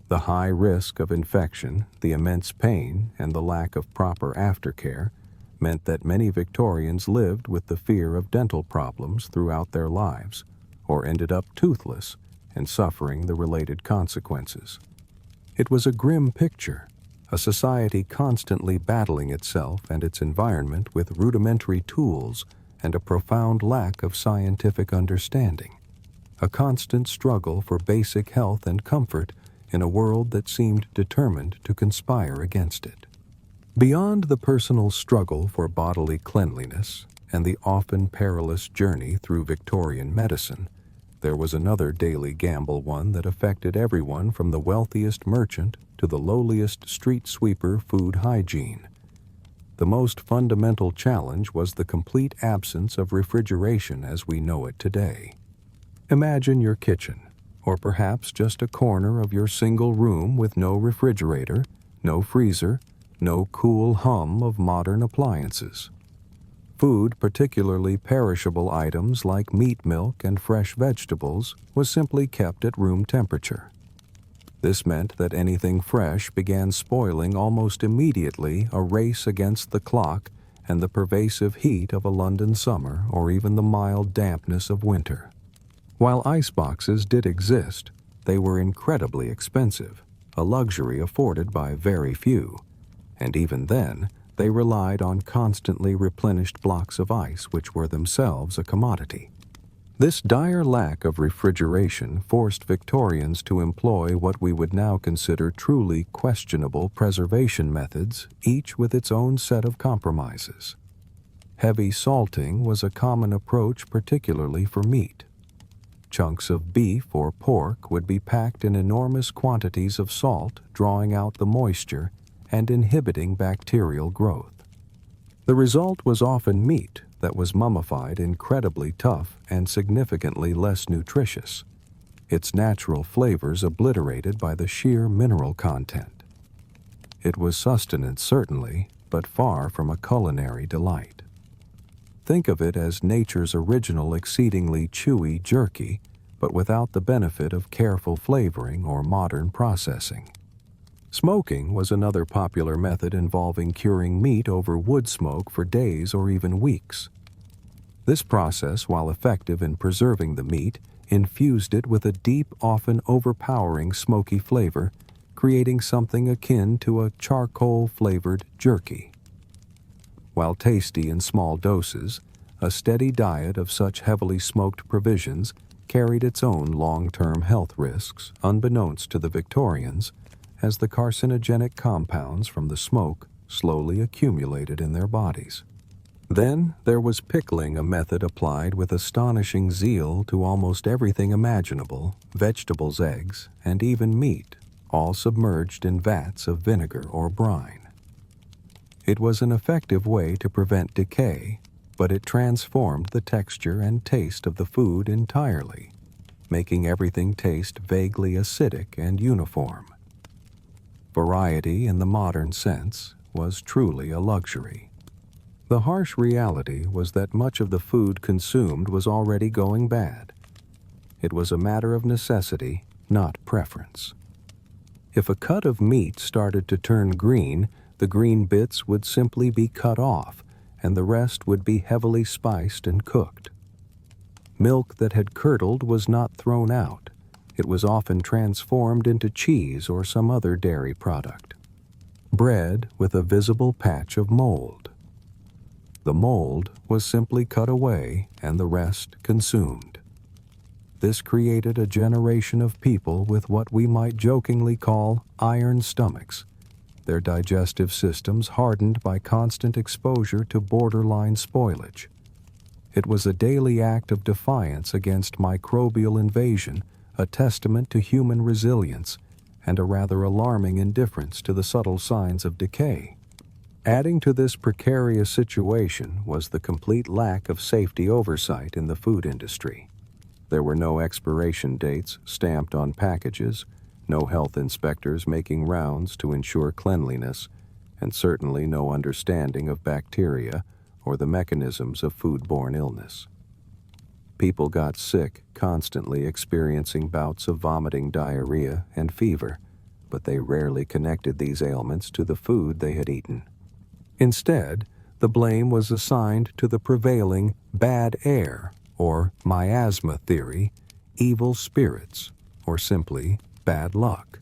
The high risk of infection, the immense pain, and the lack of proper aftercare meant that many Victorians lived with the fear of dental problems throughout their lives, or ended up toothless and suffering the related consequences. It was a grim picture, a society constantly battling itself and its environment with rudimentary tools and a profound lack of scientific understanding, a constant struggle for basic health and comfort in a world that seemed determined to conspire against it. Beyond the personal struggle for bodily cleanliness and the often perilous journey through Victorian medicine, there was another daily gamble, one that affected everyone from the wealthiest merchant to the lowliest street sweeper. Food hygiene. The most fundamental challenge was the complete absence of refrigeration as we know it today. Imagine your kitchen, or perhaps just a corner of your single room with no refrigerator, no freezer, no cool hum of modern appliances. Food, particularly perishable items like meat, milk, and fresh vegetables, was simply kept at room temperature. This meant that anything fresh began spoiling almost immediately, a race against the clock and the pervasive heat of a London summer or even the mild dampness of winter. While iceboxes did exist, they were incredibly expensive, a luxury afforded by very few, and even then, they relied on constantly replenished blocks of ice which were themselves a commodity. This dire lack of refrigeration forced Victorians to employ what we would now consider truly questionable preservation methods, each with its own set of compromises. Heavy salting was a common approach, particularly for meat. Chunks of beef or pork would be packed in enormous quantities of salt, drawing out the moisture and inhibiting bacterial growth. The result was often meat that was mummified, incredibly tough and significantly less nutritious, its natural flavors obliterated by the sheer mineral content. It was sustenance, certainly, but far from a culinary delight. Think of it as nature's original exceedingly chewy jerky, but without the benefit of careful flavoring or modern processing. Smoking was another popular method involving curing meat over wood smoke for days or even weeks. This process, while effective in preserving the meat, infused it with a deep, often overpowering smoky flavor, creating something akin to a charcoal-flavored jerky. While tasty in small doses, a steady diet of such heavily smoked provisions carried its own long-term health risks, unbeknownst to the Victorians, as the carcinogenic compounds from the smoke slowly accumulated in their bodies. Then there was pickling, a method applied with astonishing zeal to almost everything imaginable: vegetables, eggs, and even meat, all submerged in vats of vinegar or brine. It was an effective way to prevent decay, but it transformed the texture and taste of the food entirely, making everything taste vaguely acidic and uniform. Variety, in the modern sense, was truly a luxury. The harsh reality was that much of the food consumed was already going bad. It was a matter of necessity, not preference. If a cut of meat started to turn green, the green bits would simply be cut off, and the rest would be heavily spiced and cooked. Milk that had curdled was not thrown out. It was often transformed into cheese or some other dairy product. Bread with a visible patch of mold. The mold was simply cut away and the rest consumed. This created a generation of people with what we might jokingly call iron stomachs, their digestive systems hardened by constant exposure to borderline spoilage. It was a daily act of defiance against microbial invasion, a testament to human resilience, and a rather alarming indifference to the subtle signs of decay. Adding to this precarious situation was the complete lack of safety oversight in the food industry. There were no expiration dates stamped on packages, no health inspectors making rounds to ensure cleanliness, and certainly no understanding of bacteria or the mechanisms of foodborne illness. People got sick, constantly experiencing bouts of vomiting, diarrhea, and fever, but they rarely connected these ailments to the food they had eaten. Instead, the blame was assigned to the prevailing bad air, or miasma theory, evil spirits, or simply bad luck.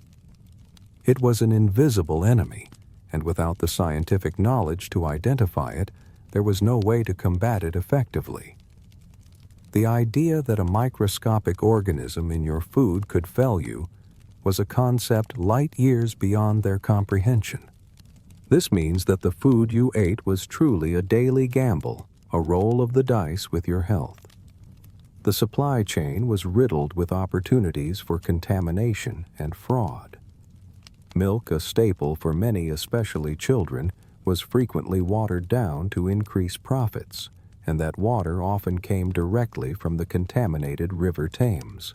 It was an invisible enemy, and without the scientific knowledge to identify it, there was no way to combat it effectively. The idea that a microscopic organism in your food could fell you was a concept light years beyond their comprehension. This means that the food you ate was truly a daily gamble, a roll of the dice with your health. The supply chain was riddled with opportunities for contamination and fraud. Milk, a staple for many, especially children, was frequently watered down to increase profits, and that water often came directly from the contaminated River Thames.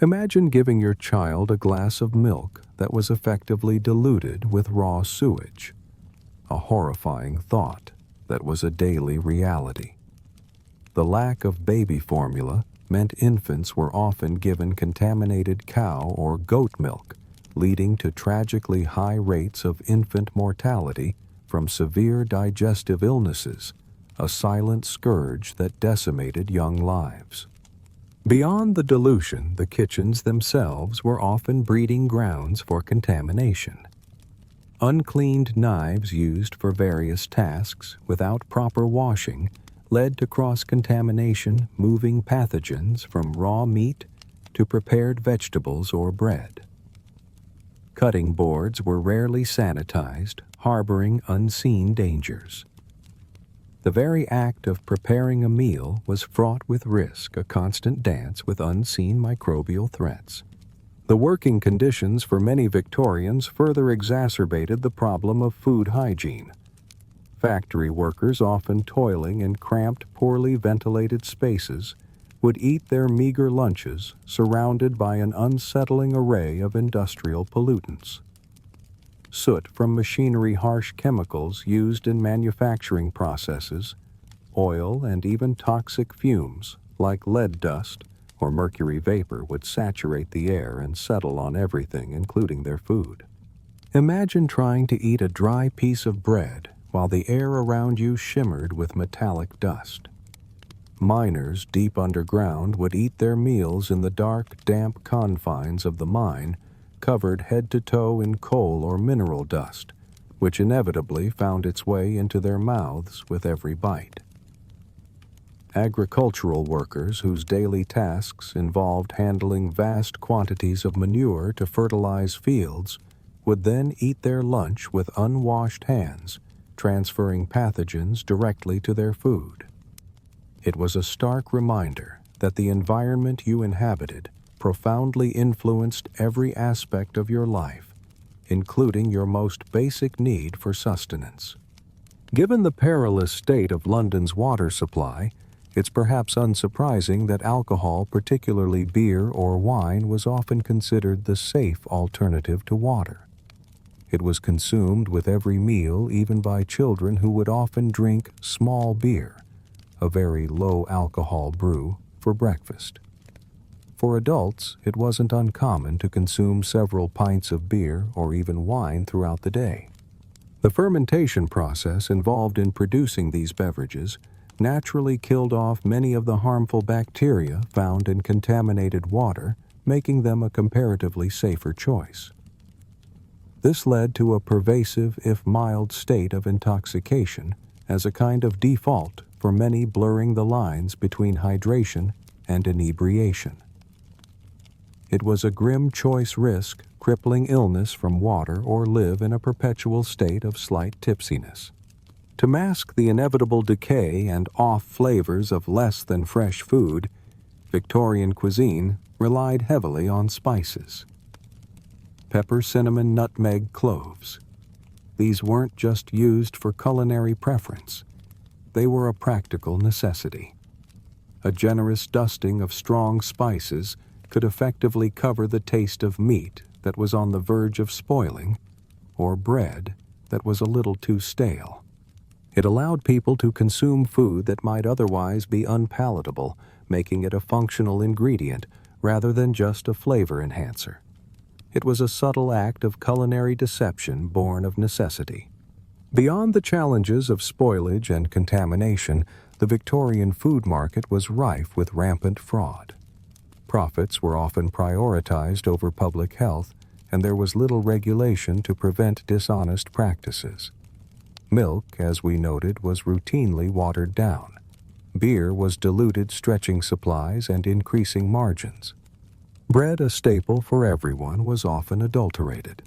Imagine giving your child a glass of milk that was effectively diluted with raw sewage. A horrifying thought that was a daily reality. The lack of baby formula meant infants were often given contaminated cow or goat milk, leading to tragically high rates of infant mortality from severe digestive illnesses, a silent scourge that decimated young lives. Beyond the dilution, the kitchens themselves were often breeding grounds for contamination. Uncleaned knives used for various tasks without proper washing led to cross-contamination, moving pathogens from raw meat to prepared vegetables or bread. Cutting boards were rarely sanitized, harboring unseen dangers. The very act of preparing a meal was fraught with risk, a constant dance with unseen microbial threats. The working conditions for many Victorians further exacerbated the problem of food hygiene. Factory workers, often toiling in cramped, poorly ventilated spaces, would eat their meager lunches surrounded by an unsettling array of industrial pollutants. Soot from machinery, harsh chemicals used in manufacturing processes, oil, and even toxic fumes like lead dust or mercury vapor would saturate the air and settle on everything, including their food. Imagine trying to eat a dry piece of bread while the air around you shimmered with metallic dust. Miners deep underground would eat their meals in the dark, damp confines of the mine, covered head to toe in coal or mineral dust, which inevitably found its way into their mouths with every bite. Agricultural workers whose daily tasks involved handling vast quantities of manure to fertilize fields would then eat their lunch with unwashed hands, transferring pathogens directly to their food. It was a stark reminder that the environment you inhabited profoundly influenced every aspect of your life, including your most basic need for sustenance. Given the perilous state of London's water supply, it's perhaps unsurprising that alcohol, particularly beer or wine, was often considered the safe alternative to water. It was consumed with every meal, even by children who would often drink small beer, a very low-alcohol brew, for breakfast. For adults, it wasn't uncommon to consume several pints of beer or even wine throughout the day. The fermentation process involved in producing these beverages naturally killed off many of the harmful bacteria found in contaminated water, making them a comparatively safer choice. This led to a pervasive, if mild, state of intoxication as a kind of default for many, blurring the lines between hydration and inebriation. It was a grim choice: risk crippling illness from water or live in a perpetual state of slight tipsiness. To mask the inevitable decay and off flavors of less than fresh food, Victorian cuisine relied heavily on spices. Pepper, cinnamon, nutmeg, cloves. These weren't just used for culinary preference. They were a practical necessity. A generous dusting of strong spices could effectively cover the taste of meat that was on the verge of spoiling, or bread that was a little too stale. It allowed people to consume food that might otherwise be unpalatable, making it a functional ingredient rather than just a flavor enhancer. It was a subtle act of culinary deception born of necessity. Beyond the challenges of spoilage and contamination, the Victorian food market was rife with rampant fraud. Profits were often prioritized over public health, and there was little regulation to prevent dishonest practices. Milk, as we noted, was routinely watered down. Beer was diluted, stretching supplies and increasing margins. Bread, a staple for everyone, was often adulterated.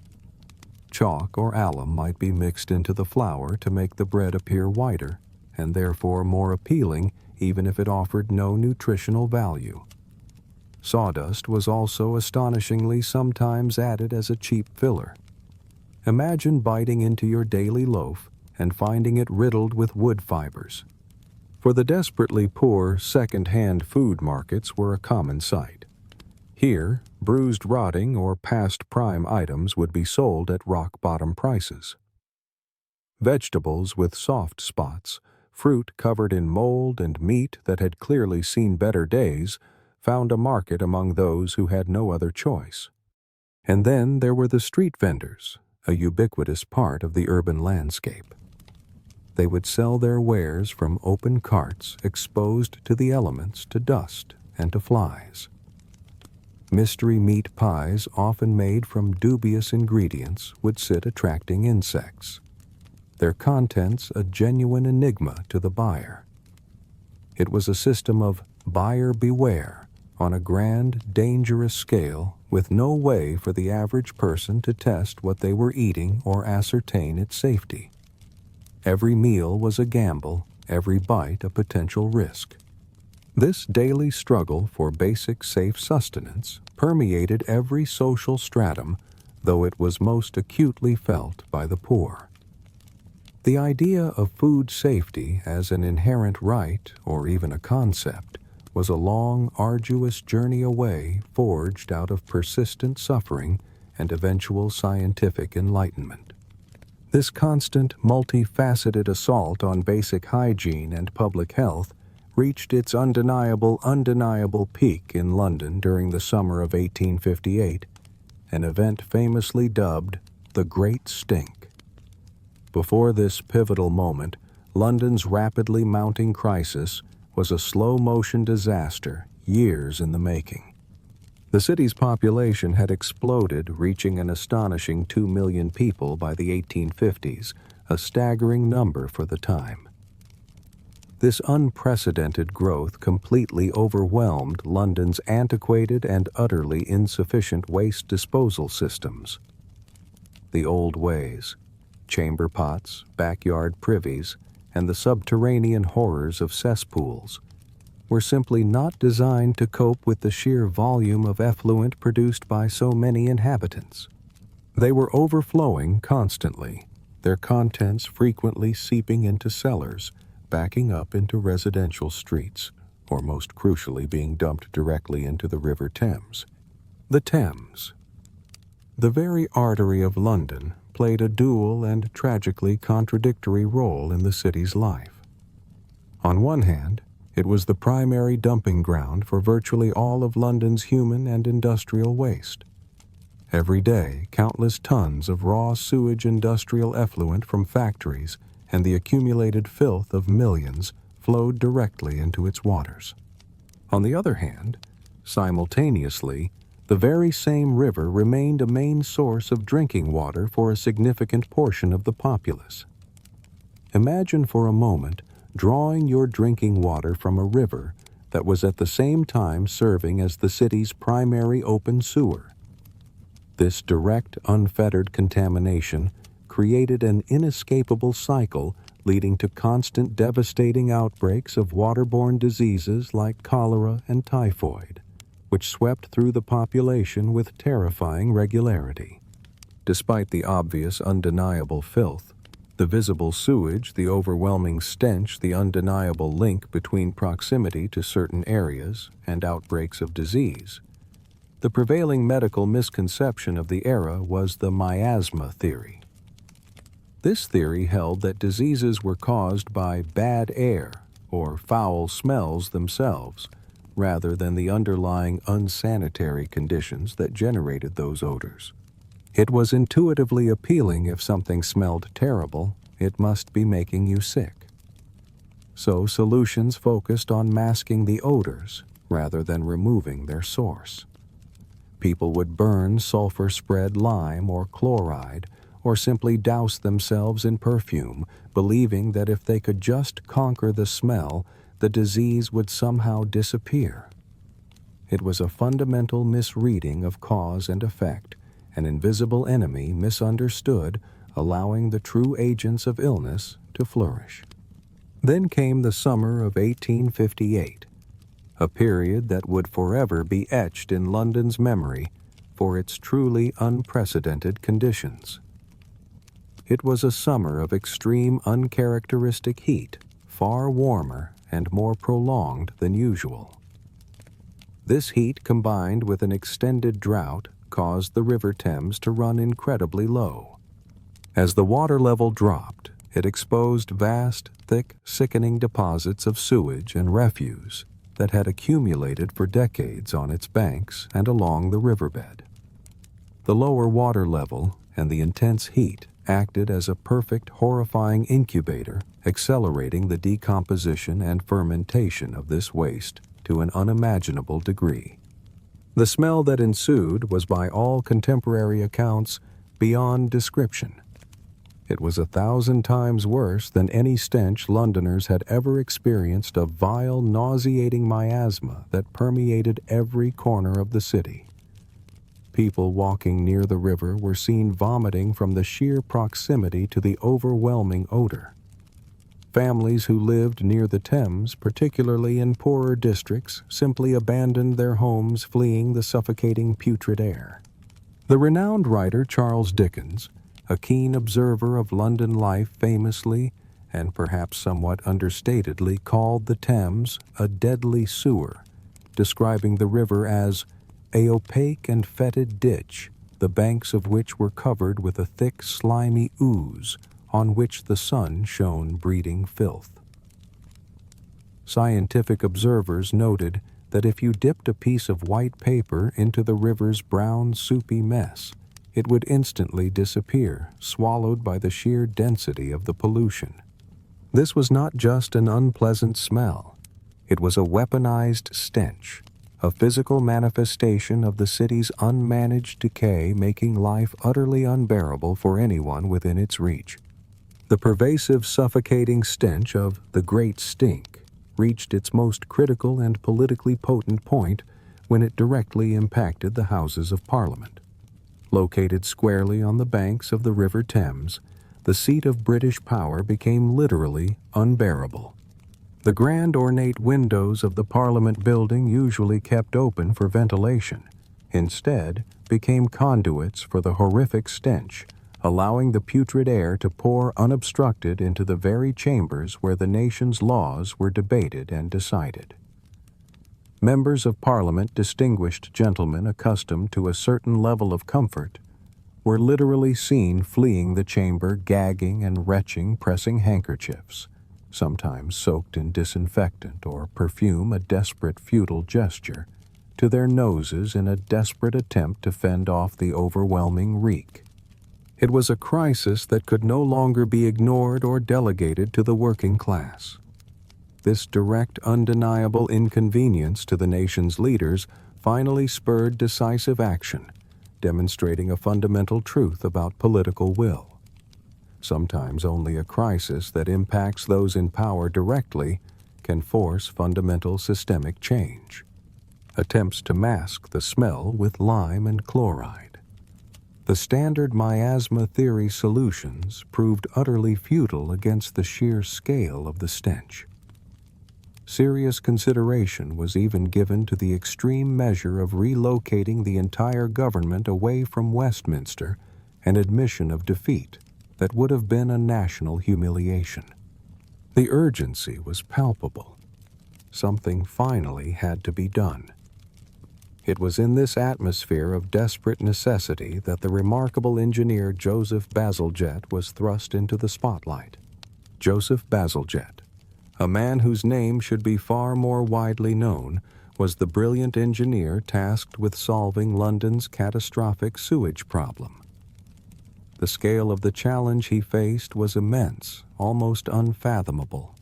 Chalk or alum might be mixed into the flour to make the bread appear whiter, and therefore more appealing, even if it offered no nutritional value. Sawdust was also astonishingly sometimes added as a cheap filler. Imagine biting into your daily loaf and finding it riddled with wood fibers. For the desperately poor, second-hand food markets were a common sight. Here, bruised, rotting, or past prime items would be sold at rock-bottom prices. Vegetables with soft spots, fruit covered in mold, and meat that had clearly seen better days found a market among those who had no other choice. And then there were the street vendors, a ubiquitous part of the urban landscape. They would sell their wares from open carts exposed to the elements, to dust, and to flies. Mystery meat pies, often made from dubious ingredients, would sit attracting insects. Their contents a genuine enigma to the buyer. It was a system of buyer beware on a grand, dangerous scale, with no way for the average person to test what they were eating or ascertain its safety. Every meal was a gamble, every bite a potential risk. This daily struggle for basic safe sustenance permeated every social stratum, though it was most acutely felt by the poor. The idea of food safety as an inherent right or even a concept was a long, arduous journey away, forged out of persistent suffering and eventual scientific enlightenment. This constant, multifaceted assault on basic hygiene and public health reached its undeniable peak in London during the summer of 1858, an event famously dubbed the Great Stink. Before this pivotal moment, London's rapidly mounting crisis was a slow-motion disaster, years in the making. The city's population had exploded, reaching an astonishing 2 million people by the 1850s, a staggering number for the time. This unprecedented growth completely overwhelmed London's antiquated and utterly insufficient waste disposal systems. The old ways, chamber pots, backyard privies, and the subterranean horrors of cesspools, were simply not designed to cope with the sheer volume of effluent produced by so many inhabitants. They were overflowing constantly, their contents frequently seeping into cellars, backing up into residential streets, or most crucially being dumped directly into the River Thames. The Thames, the very artery of London, played a dual and tragically contradictory role in the city's life. On one hand, it was the primary dumping ground for virtually all of London's human and industrial waste. Every day, countless tons of raw sewage industrial effluent from factories and the accumulated filth of millions flowed directly into its waters. On the other hand, simultaneously, the very same river remained a main source of drinking water for a significant portion of the populace. Imagine for a moment drawing your drinking water from a river that was at the same time serving as the city's primary open sewer. This direct, unfettered contamination created an inescapable cycle leading to constant devastating outbreaks of waterborne diseases like cholera and typhoid, which swept through the population with terrifying regularity. Despite the obvious, undeniable filth, the visible sewage, the overwhelming stench, the undeniable link between proximity to certain areas and outbreaks of disease, the prevailing medical misconception of the era was the miasma theory. This theory held that diseases were caused by bad air or foul smells themselves, rather than the underlying unsanitary conditions that generated those odors. It was intuitively appealing if something smelled terrible, it must be making you sick. So solutions focused on masking the odors rather than removing their source. People would burn sulfur-spread lime or chloride, or simply douse themselves in perfume, believing that if they could just conquer the smell, the disease would somehow disappear. It was a fundamental misreading of cause and effect, an invisible enemy misunderstood, allowing the true agents of illness to flourish. Then came the summer of 1858, a period that would forever be etched in London's memory for its truly unprecedented conditions. It was a summer of extreme uncharacteristic heat, far warmer and more prolonged than usual. This heat, combined with an extended drought, caused the River Thames to run incredibly low. As the water level dropped, it exposed vast, thick, sickening deposits of sewage and refuse that had accumulated for decades on its banks and along the riverbed. The lower water level and the intense heat acted as a perfect, horrifying incubator, accelerating the decomposition and fermentation of this waste to an unimaginable degree. The smell that ensued was, by all contemporary accounts, beyond description. It was 1,000 times worse than any stench Londoners had ever experienced of vile, nauseating miasma that permeated every corner of the city. People walking near the river were seen vomiting from the sheer proximity to the overwhelming odor. Families who lived near the Thames, particularly in poorer districts, simply abandoned their homes, fleeing the suffocating putrid air. The renowned writer Charles Dickens, a keen observer of London life, famously, and perhaps somewhat understatedly, called the Thames a deadly sewer, describing the river as a opaque and fetid ditch, the banks of which were covered with a thick, slimy ooze, on which the sun shone breeding filth. Scientific observers noted that if you dipped a piece of white paper into the river's brown, soupy mess, it would instantly disappear, swallowed by the sheer density of the pollution. This was not just an unpleasant smell. It was a weaponized stench, a physical manifestation of the city's unmanaged decay, making life utterly unbearable for anyone within its reach. The pervasive, suffocating stench of the Great Stink reached its most critical and politically potent point when it directly impacted the Houses of Parliament. Located squarely on the banks of the River Thames, the seat of British power became literally unbearable. The grand ornate windows of the Parliament building, usually kept open for ventilation, instead became conduits for the horrific stench, allowing the putrid air to pour unobstructed into the very chambers where the nation's laws were debated and decided. Members of Parliament, distinguished gentlemen accustomed to a certain level of comfort, were literally seen fleeing the chamber, gagging and retching, pressing handkerchiefs, sometimes soaked in disinfectant or perfume, a desperate, futile gesture, to their noses in a desperate attempt to fend off the overwhelming reek. It was a crisis that could no longer be ignored or delegated to the working class. This direct, undeniable inconvenience to the nation's leaders finally spurred decisive action, demonstrating a fundamental truth about political will. Sometimes only a crisis that impacts those in power directly can force fundamental systemic change. Attempts to mask the smell with lime and chloride. The standard miasma theory solutions proved utterly futile against the sheer scale of the stench. Serious consideration was even given to the extreme measure of relocating the entire government away from Westminster, an admission of defeat that would have been a national humiliation. The urgency was palpable. Something finally had to be done. It was in this atmosphere of desperate necessity that the remarkable engineer Joseph Bazalgette was thrust into the spotlight. Joseph Bazalgette, a man whose name should be far more widely known, was the brilliant engineer tasked with solving London's catastrophic sewage problem. The scale of the challenge he faced was immense, almost unfathomable.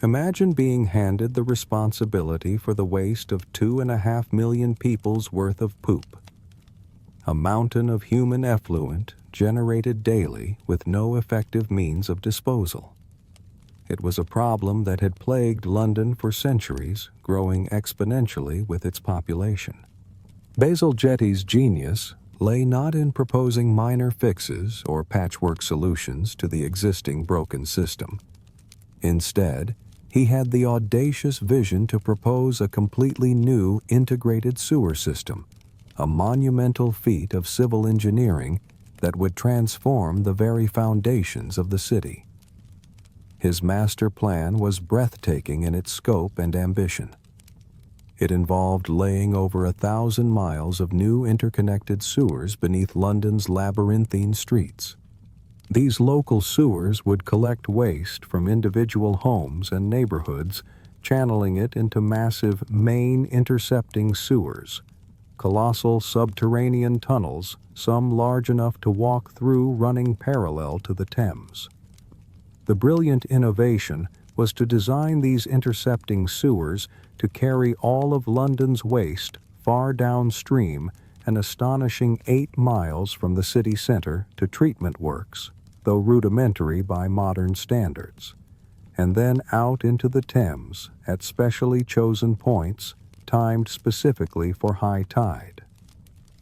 Imagine being handed the responsibility for the waste of 2.5 million people's worth of poop. A mountain of human effluent generated daily with no effective means of disposal. It was a problem that had plagued London for centuries, growing exponentially with its population. Bazalgette's genius lay not in proposing minor fixes or patchwork solutions to the existing broken system. Instead, he had the audacious vision to propose a completely new integrated sewer system, a monumental feat of civil engineering that would transform the very foundations of the city. His master plan was breathtaking in its scope and ambition. It involved laying over 1,000 miles of new interconnected sewers beneath London's labyrinthine streets. These local sewers would collect waste from individual homes and neighborhoods, channeling it into massive main intercepting sewers, colossal subterranean tunnels, some large enough to walk through, running parallel to the Thames. The brilliant innovation was to design these intercepting sewers to carry all of London's waste far downstream, an astonishing 8 miles from the city center, to treatment works, though rudimentary by modern standards, and then out into the Thames at specially chosen points timed specifically for high tide.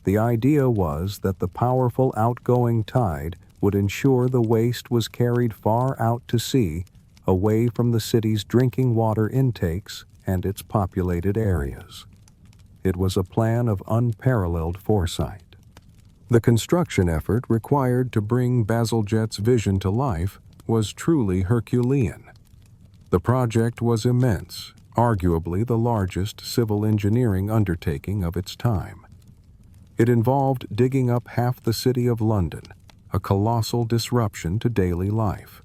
The idea was that the powerful outgoing tide would ensure the waste was carried far out to sea, away from the city's drinking water intakes and its populated areas. It was a plan of unparalleled foresight. The construction effort required to bring Bazalgette's vision to life was truly Herculean. The project was immense, arguably the largest civil engineering undertaking of its time. It involved digging up half the city of London, a colossal disruption to daily life.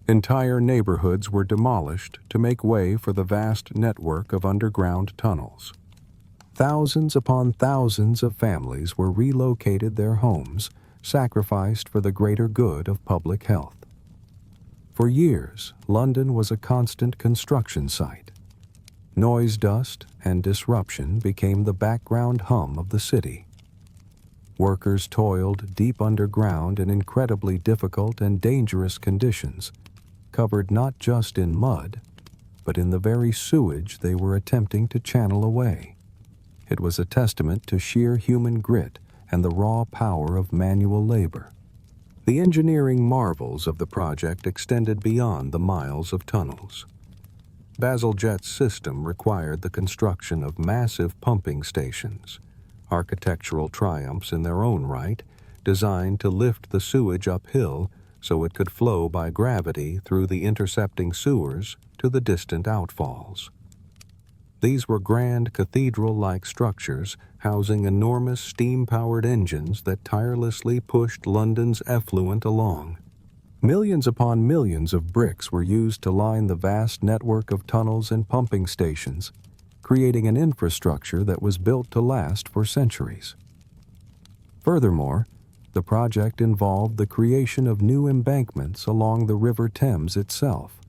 Entire neighborhoods were demolished to make way for the vast network of underground tunnels. Thousands upon thousands of families were relocated their homes, sacrificed for the greater good of public health. For years, London was a constant construction site. Noise, dust, and disruption became the background hum of the city. Workers toiled deep underground in incredibly difficult and dangerous conditions, covered not just in mud, but in the very sewage they were attempting to channel away. It was a testament to sheer human grit and the raw power of manual labor. The engineering marvels of the project extended beyond the miles of tunnels. Bazalgette's system required the construction of massive pumping stations, architectural triumphs in their own right, designed to lift the sewage uphill so it could flow by gravity through the intercepting sewers to the distant outfalls. These were grand cathedral-like structures housing enormous steam-powered engines that tirelessly pushed London's effluent along. Millions upon millions of bricks were used to line the vast network of tunnels and pumping stations, creating an infrastructure that was built to last for centuries. Furthermore, the project involved the creation of new embankments along the River Thames itself.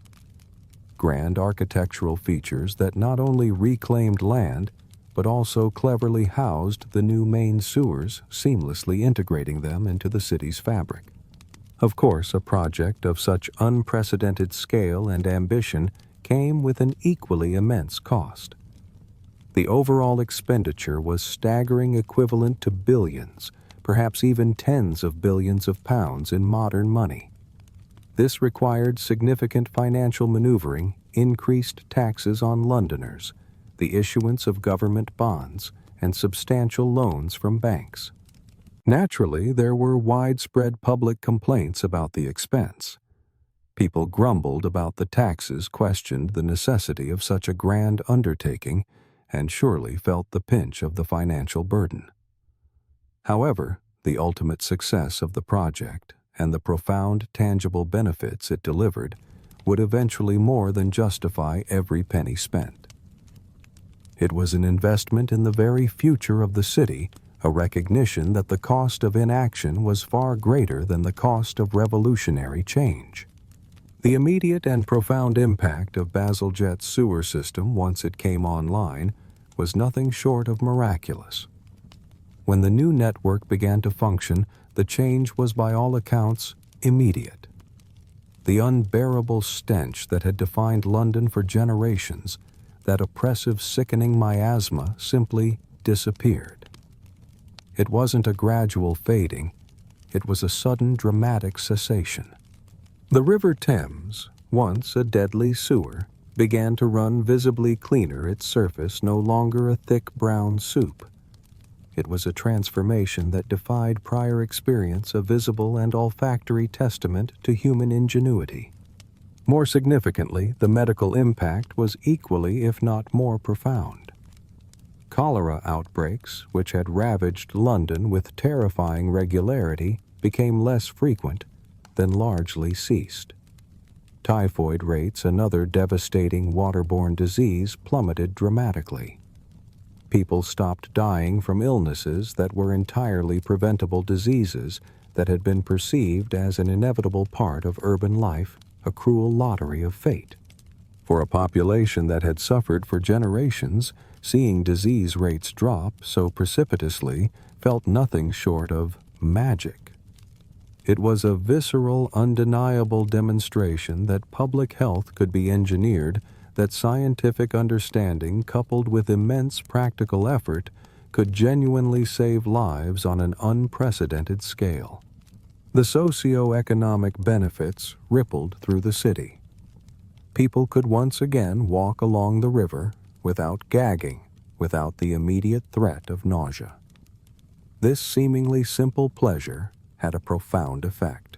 Grand architectural features that not only reclaimed land, but also cleverly housed the new main sewers, seamlessly integrating them into the city's fabric. Of course, a project of such unprecedented scale and ambition came with an equally immense cost. The overall expenditure was staggering, equivalent to billions, perhaps even tens of billions of pounds in modern money. This required significant financial maneuvering, increased taxes on Londoners, the issuance of government bonds, and substantial loans from banks. Naturally, there were widespread public complaints about the expense. People grumbled about the taxes, questioned the necessity of such a grand undertaking, and surely felt the pinch of the financial burden. However, the ultimate success of the project and the profound tangible benefits it delivered would eventually more than justify every penny spent. It was an investment in the very future of the city, a recognition that the cost of inaction was far greater than the cost of revolutionary change. The immediate and profound impact of Bazalgette's sewer system once it came online was nothing short of miraculous. When the new network began to function, the change was by all accounts immediate. The unbearable stench that had defined London for generations, that oppressive, sickening miasma, simply disappeared. It wasn't a gradual fading, it was a sudden, dramatic cessation. The River Thames, once a deadly sewer, began to run visibly cleaner, its surface no longer a thick brown soup. It was a transformation that defied prior experience, a visible and olfactory testament to human ingenuity. More significantly, the medical impact was equally, if not more, profound. Cholera outbreaks, which had ravaged London with terrifying regularity, became less frequent, then largely ceased. Typhoid rates, another devastating waterborne disease, plummeted dramatically. People stopped dying from illnesses that were entirely preventable diseases that had been perceived as an inevitable part of urban life, a cruel lottery of fate. For a population that had suffered for generations, seeing disease rates drop so precipitously felt nothing short of magic. It was a visceral, undeniable demonstration that public health could be engineered, that scientific understanding coupled with immense practical effort could genuinely save lives on an unprecedented scale. The socio-economic benefits rippled through the city. People could once again walk along the river without gagging, without the immediate threat of nausea. This seemingly simple pleasure had a profound effect.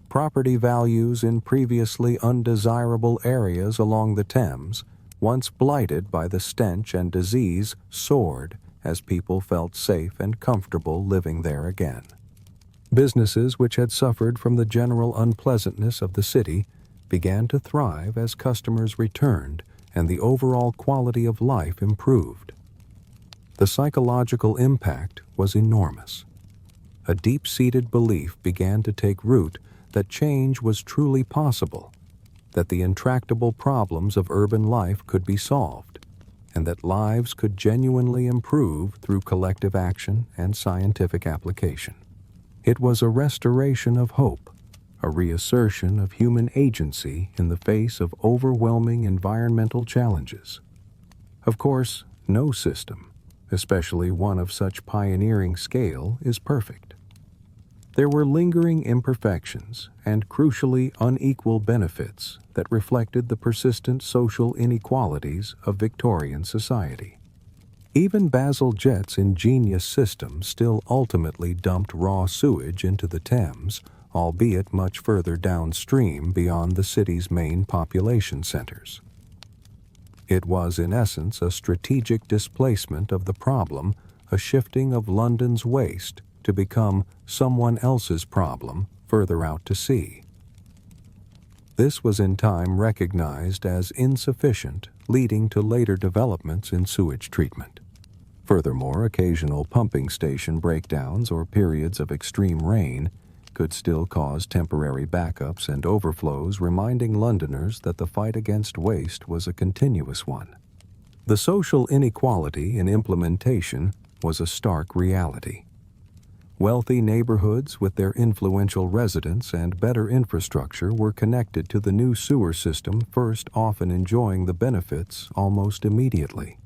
Property values in previously undesirable areas along the Thames, once blighted by the stench and disease, soared as people felt safe and comfortable living there again. Businesses which had suffered from the general unpleasantness of the city began to thrive as customers returned and the overall quality of life improved. The psychological impact was enormous. A deep-seated belief began to take root that change was truly possible, that the intractable problems of urban life could be solved, and that lives could genuinely improve through collective action and scientific application. It was a restoration of hope, a reassertion of human agency in the face of overwhelming environmental challenges. Of course, no system, especially one of such pioneering scale, is perfect. There were lingering imperfections and crucially unequal benefits that reflected the persistent social inequalities of Victorian society. Even Bazalgette's ingenious system still ultimately dumped raw sewage into the Thames, albeit much further downstream beyond the city's main population centers. It was in essence a strategic displacement of the problem, a shifting of London's waste to become someone else's problem further out to sea. This was in time recognized as insufficient, leading to later developments in sewage treatment. Furthermore, occasional pumping station breakdowns or periods of extreme rain could still cause temporary backups and overflows, reminding Londoners that the fight against waste was a continuous one. The social inequality in implementation was a stark reality. Wealthy neighborhoods with their influential residents and better infrastructure were connected to the new sewer system first, often enjoying the benefits almost immediately.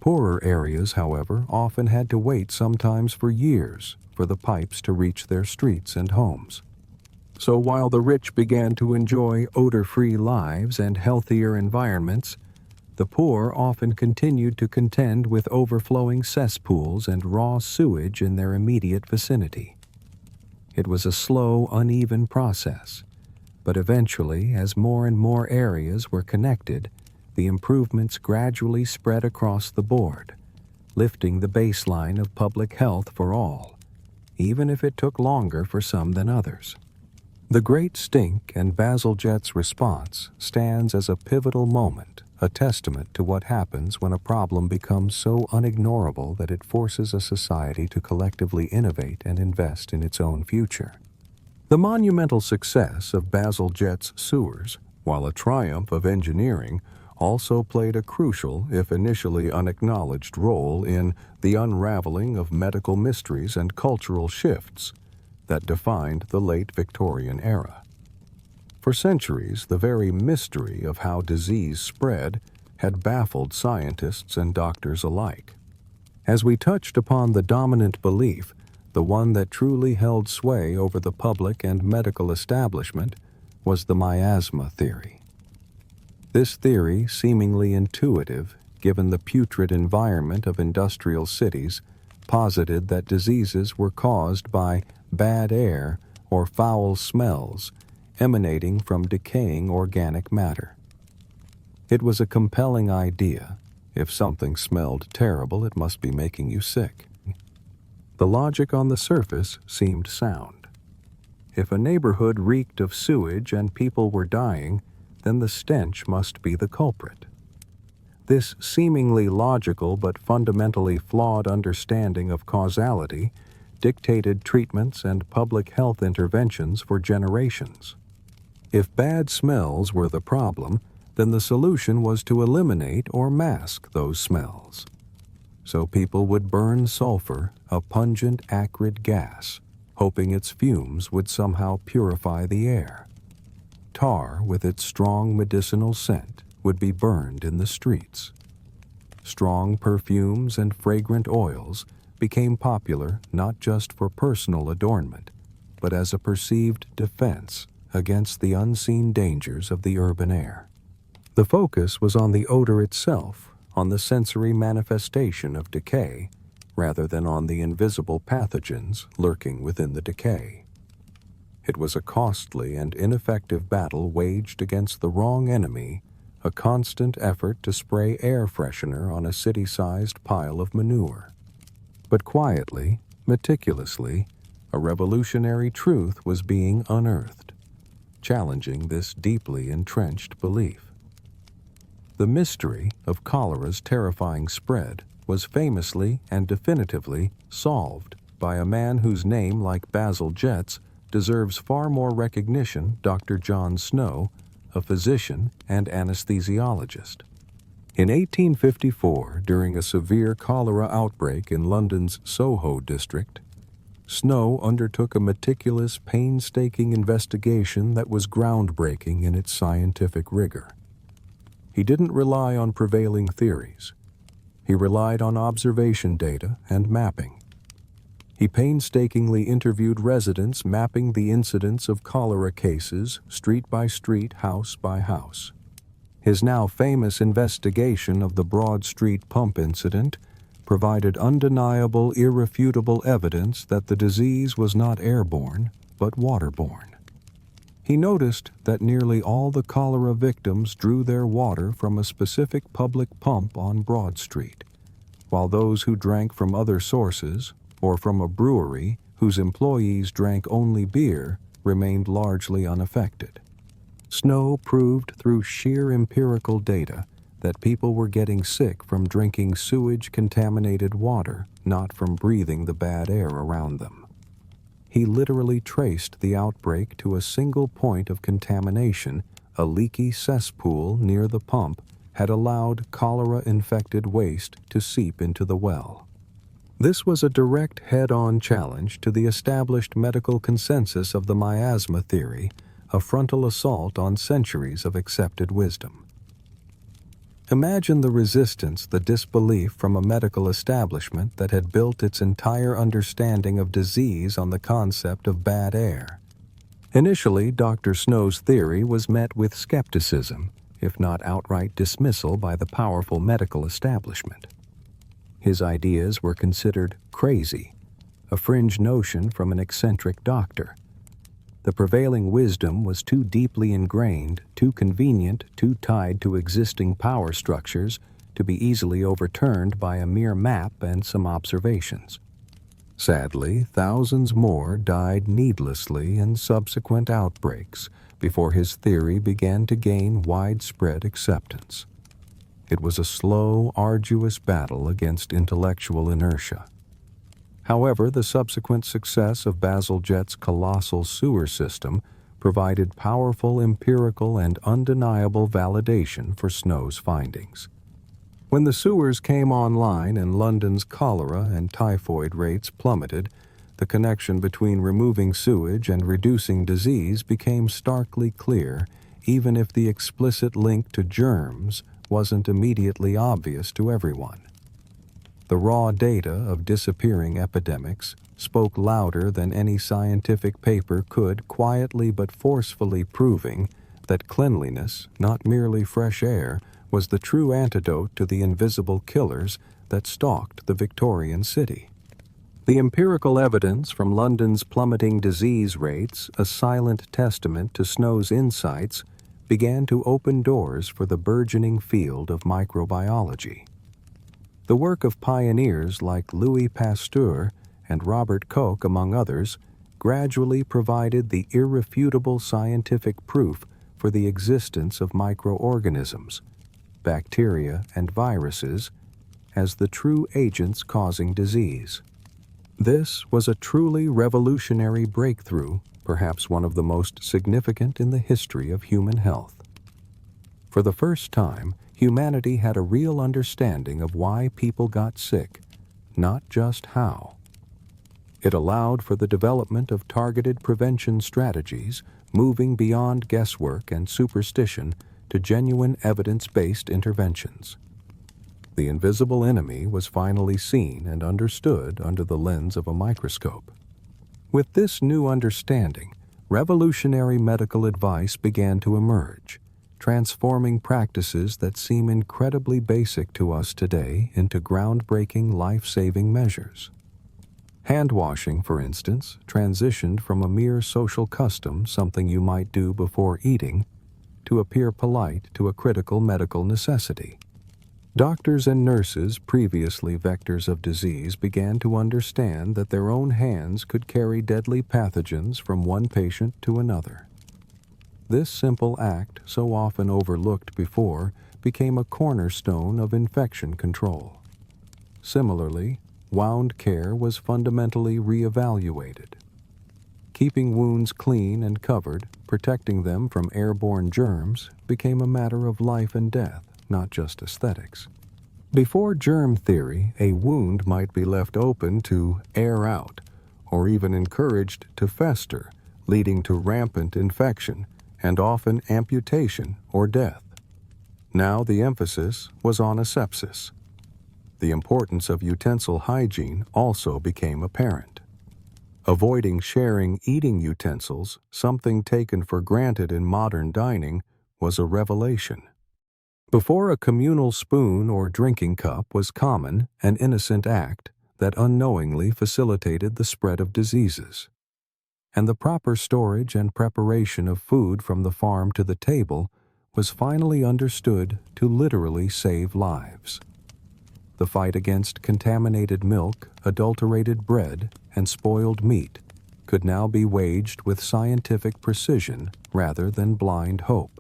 Poorer areas, however, often had to wait sometimes for years for the pipes to reach their streets and homes. So while the rich began to enjoy odor-free lives and healthier environments, the poor often continued to contend with overflowing cesspools and raw sewage in their immediate vicinity. It was a slow, uneven process, but eventually, as more and more areas were connected, the improvements gradually spread across the board, lifting the baseline of public health for all, even if it took longer for some than others. The Great Stink and Bazalgette's response stands as a pivotal moment, a testament to what happens when a problem becomes so unignorable that it forces a society to collectively innovate and invest in its own future. The monumental success of Bazalgette's sewers, while a triumph of engineering, also played a crucial, if initially unacknowledged, role in the unraveling of medical mysteries and cultural shifts that defined the late Victorian era. For centuries, the very mystery of how disease spread had baffled scientists and doctors alike. As we touched upon the dominant belief, the one that truly held sway over the public and medical establishment, was the miasma theory. This theory, seemingly intuitive, given the putrid environment of industrial cities, posited that diseases were caused by bad air or foul smells emanating from decaying organic matter. It was a compelling idea. If something smelled terrible, it must be making you sick. The logic on the surface seemed sound. If a neighborhood reeked of sewage and people were dying, then the stench must be the culprit. This seemingly logical but fundamentally flawed understanding of causality dictated treatments and public health interventions for generations. If bad smells were the problem, then the solution was to eliminate or mask those smells. So people would burn sulfur, a pungent, acrid gas, hoping its fumes would somehow purify the air. Tar, with its strong medicinal scent, would be burned in the streets. Strong perfumes and fragrant oils became popular not just for personal adornment, but as a perceived defense against the unseen dangers of the urban air. The focus was on the odor itself, on the sensory manifestation of decay, rather than on the invisible pathogens lurking within the decay. It was a costly and ineffective battle waged against the wrong enemy, a constant effort to spray air freshener on a city-sized pile of manure. But quietly, meticulously, a revolutionary truth was being unearthed, challenging this deeply entrenched belief. The mystery of cholera's terrifying spread was famously and definitively solved by a man whose name, like Basil Jett's, deserves far more recognition, Dr. John Snow, a physician and anesthesiologist. In 1854, during a severe cholera outbreak in London's Soho district, Snow undertook a meticulous, painstaking investigation that was groundbreaking in its scientific rigor. He didn't rely on prevailing theories. He relied on observation data and mapping. He painstakingly interviewed residents, mapping the incidence of cholera cases street by street, house by house. His now famous investigation of the Broad Street pump incident provided undeniable, irrefutable evidence that the disease was not airborne, but waterborne. He noticed that nearly all the cholera victims drew their water from a specific public pump on Broad Street, while those who drank from other sources, or from a brewery whose employees drank only beer, remained largely unaffected. Snow proved through sheer empirical data that people were getting sick from drinking sewage-contaminated water, not from breathing the bad air around them. He literally traced the outbreak to a single point of contamination. A leaky cesspool near the pump had allowed cholera-infected waste to seep into the well. This was a direct head-on challenge to the established medical consensus of the miasma theory, a frontal assault on centuries of accepted wisdom. Imagine the resistance, the disbelief from a medical establishment that had built its entire understanding of disease on the concept of bad air. Initially, Dr. Snow's theory was met with skepticism, if not outright dismissal by the powerful medical establishment. His ideas were considered crazy, a fringe notion from an eccentric doctor. The prevailing wisdom was too deeply ingrained, too convenient, too tied to existing power structures to be easily overturned by a mere map and some observations. Sadly, thousands more died needlessly in subsequent outbreaks before his theory began to gain widespread acceptance. It was a slow, arduous battle against intellectual inertia. However, the subsequent success of Basil Jett's colossal sewer system provided powerful empirical and undeniable validation for Snow's findings. When the sewers came online and London's cholera and typhoid rates plummeted, the connection between removing sewage and reducing disease became starkly clear, even if the explicit link to germs wasn't immediately obvious to everyone. The raw data of disappearing epidemics spoke louder than any scientific paper could, quietly but forcefully proving that cleanliness, not merely fresh air, was the true antidote to the invisible killers that stalked the Victorian city. The empirical evidence from London's plummeting disease rates, a silent testament to Snow's insights, began to open doors for the burgeoning field of microbiology. The work of pioneers like Louis Pasteur and Robert Koch, among others, gradually provided the irrefutable scientific proof for the existence of microorganisms, bacteria and viruses, as the true agents causing disease. This was a truly revolutionary breakthrough, perhaps one of the most significant in the history of human health. For the first time, humanity had a real understanding of why people got sick, not just how. It allowed for the development of targeted prevention strategies, moving beyond guesswork and superstition to genuine evidence-based interventions. The invisible enemy was finally seen and understood under the lens of a microscope. With this new understanding, revolutionary medical advice began to emerge, transforming practices that seem incredibly basic to us today into groundbreaking life-saving measures. Hand washing, for instance, transitioned from a mere social custom, something you might do before eating, to appear polite to a critical medical necessity. Doctors and nurses, previously vectors of disease, began to understand that their own hands could carry deadly pathogens from one patient to another. This simple act, so often overlooked before, became a cornerstone of infection control. Similarly, wound care was fundamentally reevaluated. Keeping wounds clean and covered, protecting them from airborne germs, became a matter of life and death, not just aesthetics. Before germ theory, a wound might be left open to air out, or even encouraged to fester, leading to rampant infection and often amputation or death. Now the emphasis was on asepsis. The importance of utensil hygiene also became apparent. Avoiding sharing eating utensils, something taken for granted in modern dining, was a revelation. Before, a communal spoon or drinking cup was common, an innocent act that unknowingly facilitated the spread of diseases. And the proper storage and preparation of food from the farm to the table was finally understood to literally save lives. The fight against contaminated milk, adulterated bread, and spoiled meat could now be waged with scientific precision rather than blind hope.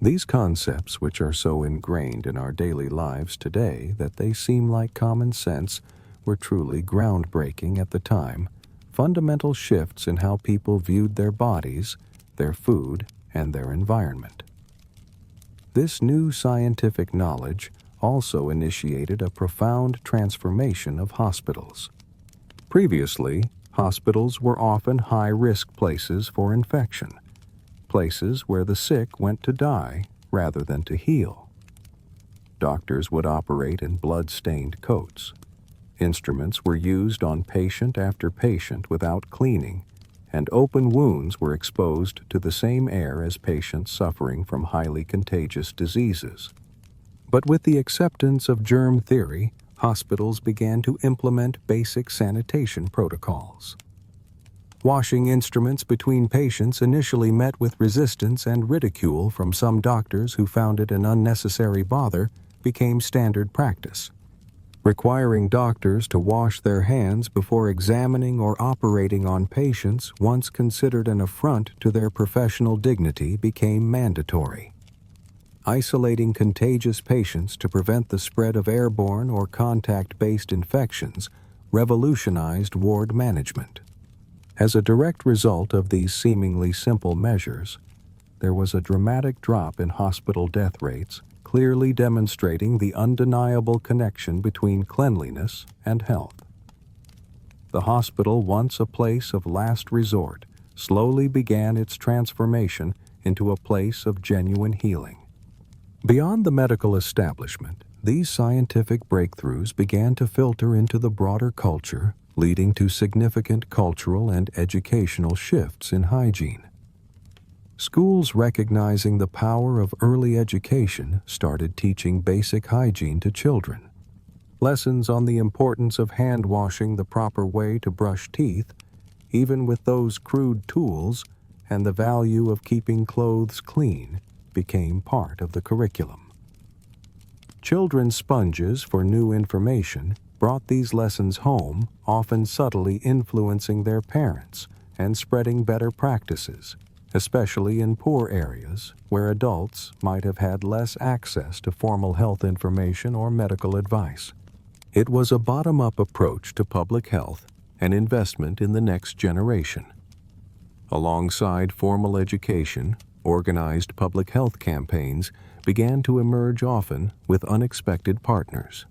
These concepts, which are so ingrained in our daily lives today that they seem like common sense, were truly groundbreaking at the time, fundamental shifts in how people viewed their bodies, their food, and their environment. This new scientific knowledge also initiated a profound transformation of hospitals. Previously, hospitals were often high-risk places for infection, places where the sick went to die rather than to heal. Doctors would operate in blood-stained coats. Instruments were used on patient after patient without cleaning, and open wounds were exposed to the same air as patients suffering from highly contagious diseases. But with the acceptance of germ theory, hospitals began to implement basic sanitation protocols. Washing instruments between patients initially met with resistance and ridicule from some doctors who found it an unnecessary bother became standard practice. Requiring doctors to wash their hands before examining or operating on patients once considered an affront to their professional dignity became mandatory. Isolating contagious patients to prevent the spread of airborne or contact-based infections revolutionized ward management. As a direct result of these seemingly simple measures, there was a dramatic drop in hospital death rates, clearly demonstrating the undeniable connection between cleanliness and health. The hospital, once a place of last resort, slowly began its transformation into a place of genuine healing. Beyond the medical establishment, these scientific breakthroughs began to filter into the broader culture, leading to significant cultural and educational shifts in hygiene. Schools, recognizing the power of early education, started teaching basic hygiene to children. Lessons on the importance of hand washing the proper way to brush teeth, even with those crude tools, and the value of keeping clothes clean, became part of the curriculum. Children's sponges for new information brought these lessons home, often subtly influencing their parents and spreading better practices, especially in poor areas where adults might have had less access to formal health information or medical advice. It was a bottom-up approach to public health and investment in the next generation. Alongside formal education, organized public health campaigns began to emerge, often with unexpected partners.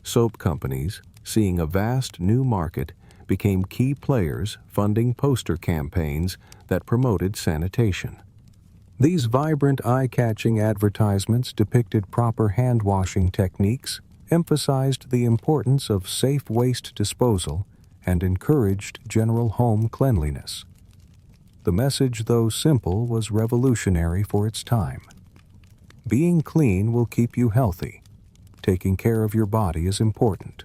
Soap companies, seeing a vast new market, became key players funding poster campaigns that promoted sanitation. These vibrant, eye-catching advertisements depicted proper hand-washing techniques, emphasized the importance of safe waste disposal, and encouraged general home cleanliness. The message, though simple, was revolutionary for its time. Being clean will keep you healthy. Taking care of your body is important.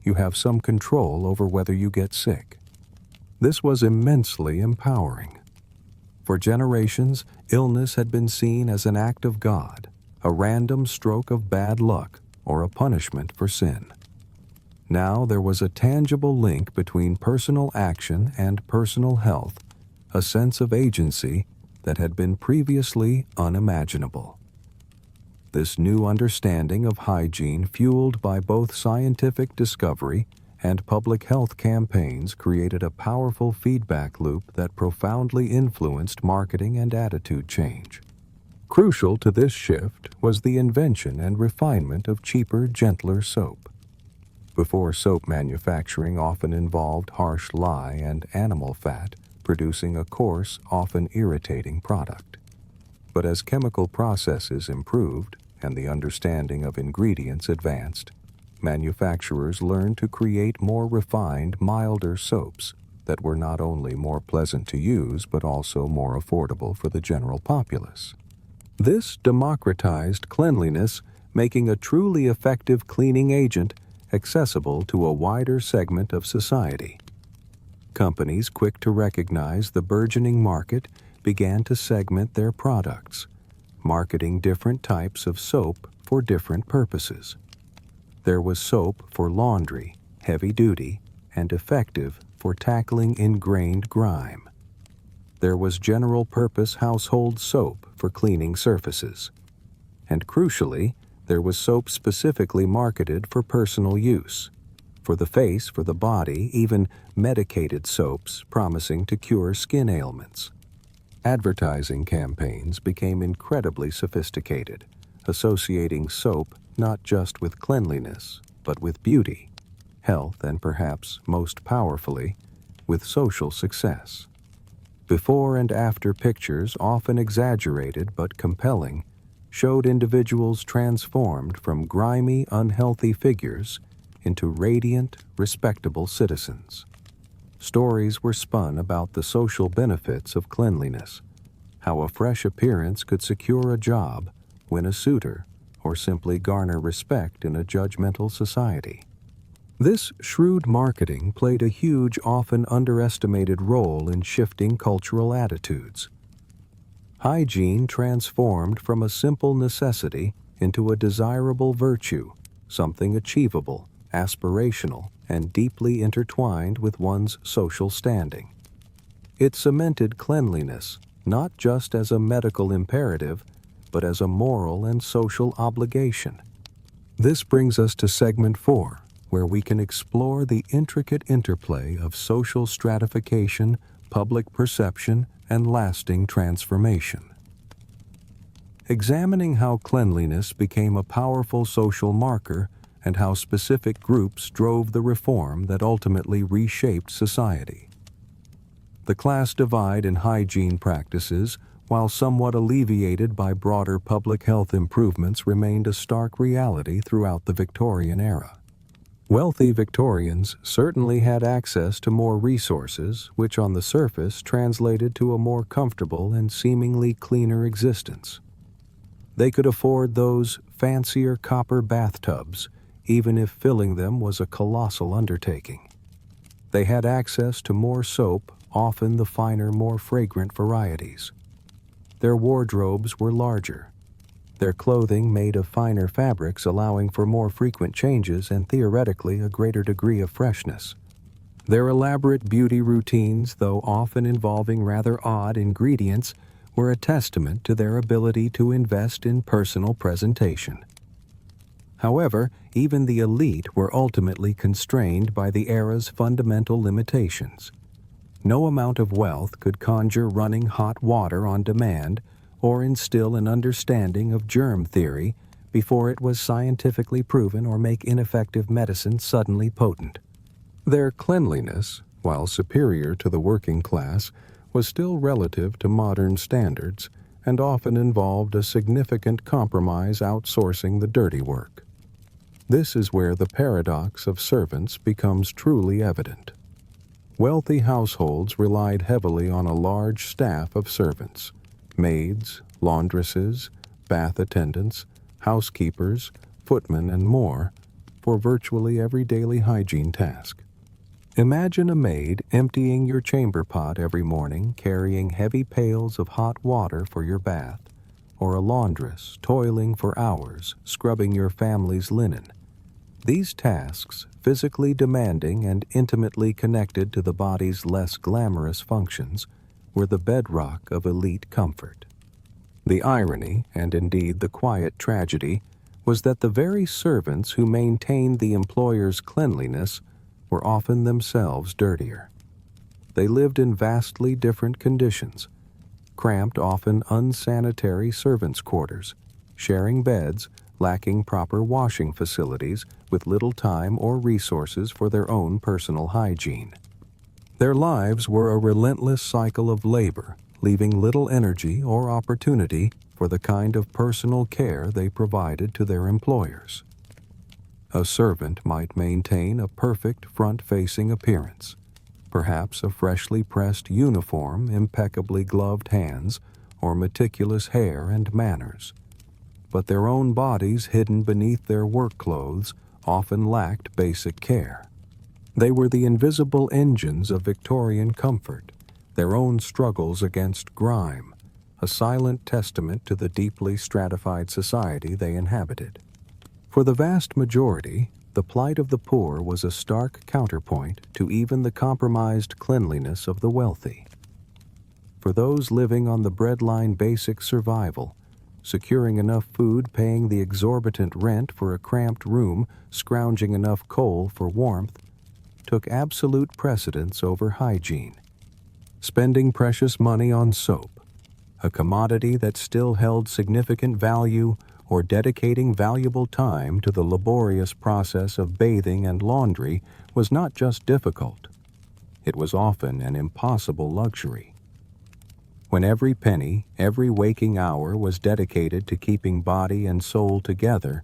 You have some control over whether you get sick. This was immensely empowering. For generations, illness had been seen as an act of God, a random stroke of bad luck, or a punishment for sin. Now there was a tangible link between personal action and personal health, a sense of agency that had been previously unimaginable. This new understanding of hygiene, fueled by both scientific discovery and public health campaigns, created a powerful feedback loop that profoundly influenced marketing and attitude change. Crucial to this shift was the invention and refinement of cheaper, gentler soap. Before, soap manufacturing often involved harsh lye and animal fat, producing a coarse, often irritating product. But as chemical processes improved and the understanding of ingredients advanced, manufacturers learned to create more refined, milder soaps that were not only more pleasant to use but also more affordable for the general populace. This democratized cleanliness, making a truly effective cleaning agent accessible to a wider segment of society. Companies, quick to recognize the burgeoning market, began to segment their products, marketing different types of soap for different purposes. There was soap for laundry, heavy-duty, and effective for tackling ingrained grime. There was general-purpose household soap for cleaning surfaces. And crucially, there was soap specifically marketed for personal use. For the face, for the body, even medicated soaps promising to cure skin ailments. Advertising campaigns became incredibly sophisticated, associating soap not just with cleanliness, but with beauty, health, and perhaps most powerfully, with social success. Before and after pictures, often exaggerated but compelling, showed individuals transformed from grimy, unhealthy figures into radiant, respectable citizens. Stories were spun about the social benefits of cleanliness, how a fresh appearance could secure a job, win a suitor, or simply garner respect in a judgmental society. This shrewd marketing played a huge, often underestimated role in shifting cultural attitudes. Hygiene transformed from a simple necessity into a desirable virtue, something achievable, aspirational, and deeply intertwined with one's social standing. It cemented cleanliness not just as a medical imperative, but as a moral and social obligation. This brings us to segment 4, where we can explore the intricate interplay of social stratification, public perception, and lasting transformation. Examining how cleanliness became a powerful social marker and how specific groups drove the reform that ultimately reshaped society. The class divide in hygiene practices, while somewhat alleviated by broader public health improvements, remained a stark reality throughout the Victorian era. Wealthy Victorians certainly had access to more resources, which on the surface translated to a more comfortable and seemingly cleaner existence. They could afford those fancier copper bathtubs, even if filling them was a colossal undertaking. They had access to more soap, often the finer, more fragrant varieties. Their wardrobes were larger, their clothing made of finer fabrics, allowing for more frequent changes and theoretically a greater degree of freshness. Their elaborate beauty routines, though often involving rather odd ingredients, were a testament to their ability to invest in personal presentation. However, even the elite were ultimately constrained by the era's fundamental limitations. No amount of wealth could conjure running hot water on demand or instill an understanding of germ theory before it was scientifically proven or make ineffective medicine suddenly potent. Their cleanliness, while superior to the working class, was still relative to modern standards and often involved a significant compromise outsourcing the dirty work. This is where the paradox of servants becomes truly evident. Wealthy households relied heavily on a large staff of servants, maids, laundresses, bath attendants, housekeepers, footmen, and more, for virtually every daily hygiene task. Imagine a maid emptying your chamber pot every morning, carrying heavy pails of hot water for your bath, or a laundress toiling for hours, scrubbing your family's linen. These tasks, physically demanding and intimately connected to the body's less glamorous functions, were the bedrock of elite comfort. The irony, and indeed the quiet tragedy, was that the very servants who maintained the employer's cleanliness were often themselves dirtier. They lived in vastly different conditions, cramped, often unsanitary servants' quarters, sharing beds, lacking proper washing facilities, with little time or resources for their own personal hygiene. Their lives were a relentless cycle of labor, leaving little energy or opportunity for the kind of personal care they provided to their employers. A servant might maintain a perfect front-facing appearance, perhaps a freshly pressed uniform, impeccably gloved hands, or meticulous hair and manners. But their own bodies, hidden beneath their work clothes, often lacked basic care. They were the invisible engines of Victorian comfort, their own struggles against grime, a silent testament to the deeply stratified society they inhabited. For the vast majority, the plight of the poor was a stark counterpoint to even the compromised cleanliness of the wealthy. For those living on the breadline basic survival, securing enough food, paying the exorbitant rent for a cramped room, scrounging enough coal for warmth, took absolute precedence over hygiene. Spending precious money on soap, a commodity that still held significant value, or dedicating valuable time to the laborious process of bathing and laundry was not just difficult. It was often an impossible luxury. When every penny, every waking hour was dedicated to keeping body and soul together,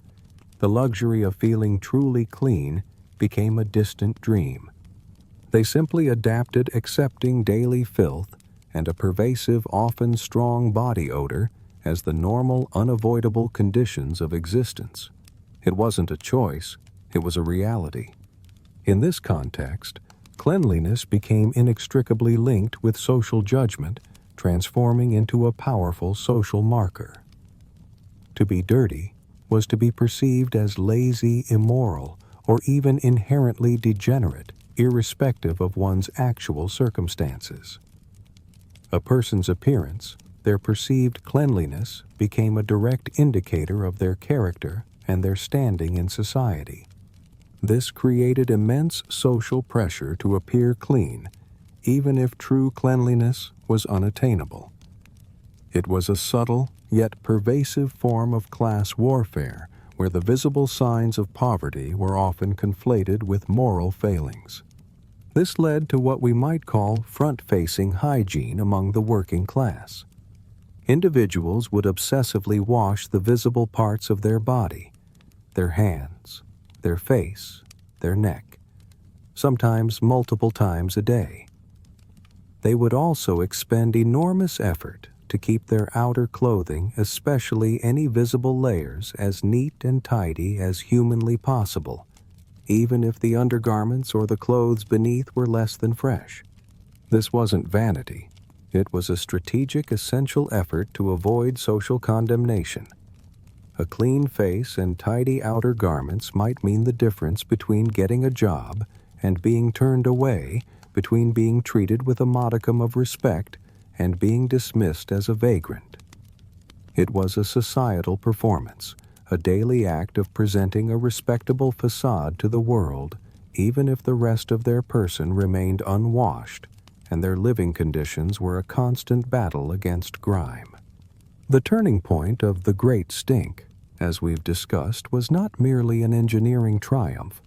the luxury of feeling truly clean became a distant dream. They simply adapted accepting daily filth and a pervasive, often strong body odor as the normal, unavoidable conditions of existence. It wasn't a choice, it was a reality. In this context, cleanliness became inextricably linked with social judgment, transforming into a powerful social marker. To be dirty was to be perceived as lazy, immoral, or even inherently degenerate, irrespective of one's actual circumstances. A person's appearance, their perceived cleanliness, became a direct indicator of their character and their standing in society. This created immense social pressure to appear clean, even if true cleanliness was unattainable. It was a subtle yet pervasive form of class warfare, where the visible signs of poverty were often conflated with moral failings. This led to what we might call front-facing hygiene among the working class. Individuals would obsessively wash the visible parts of their body, their hands, their face, their neck, sometimes multiple times a day. They would also expend enormous effort to keep their outer clothing, especially any visible layers, as neat and tidy as humanly possible, even if the undergarments or the clothes beneath were less than fresh. This wasn't vanity. It was a strategic, essential effort to avoid social condemnation. A clean face and tidy outer garments might mean the difference between getting a job and being turned away, between being treated with a modicum of respect and being dismissed as a vagrant. It was a societal performance, a daily act of presenting a respectable facade to the world, even if the rest of their person remained unwashed and their living conditions were a constant battle against grime. The turning point of the Great Stink, as we've discussed, was not merely an engineering triumph.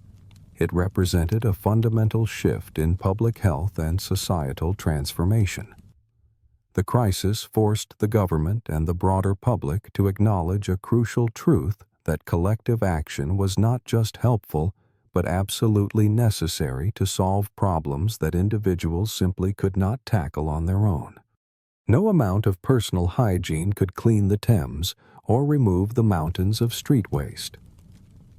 It represented a fundamental shift in public health and societal transformation. The crisis forced the government and the broader public to acknowledge a crucial truth that collective action was not just helpful, but absolutely necessary to solve problems that individuals simply could not tackle on their own. No amount of personal hygiene could clean the Thames or remove the mountains of street waste.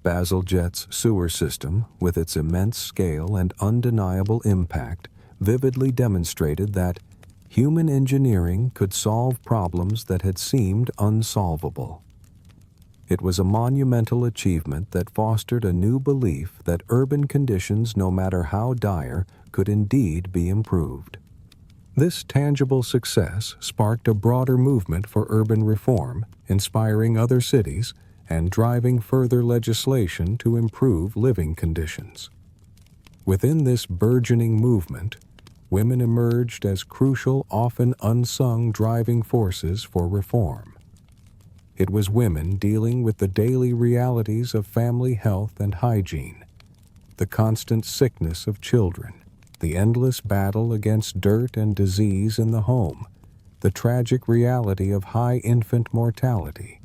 Bazalgette's sewer system, with its immense scale and undeniable impact, vividly demonstrated that human engineering could solve problems that had seemed unsolvable. It was a monumental achievement that fostered a new belief that urban conditions, no matter how dire, could indeed be improved. This tangible success sparked a broader movement for urban reform, inspiring other cities and driving further legislation to improve living conditions. Within this burgeoning movement, women emerged as crucial, often unsung driving forces for reform. It was women dealing with the daily realities of family health and hygiene, the constant sickness of children, the endless battle against dirt and disease in the home, the tragic reality of high infant mortality,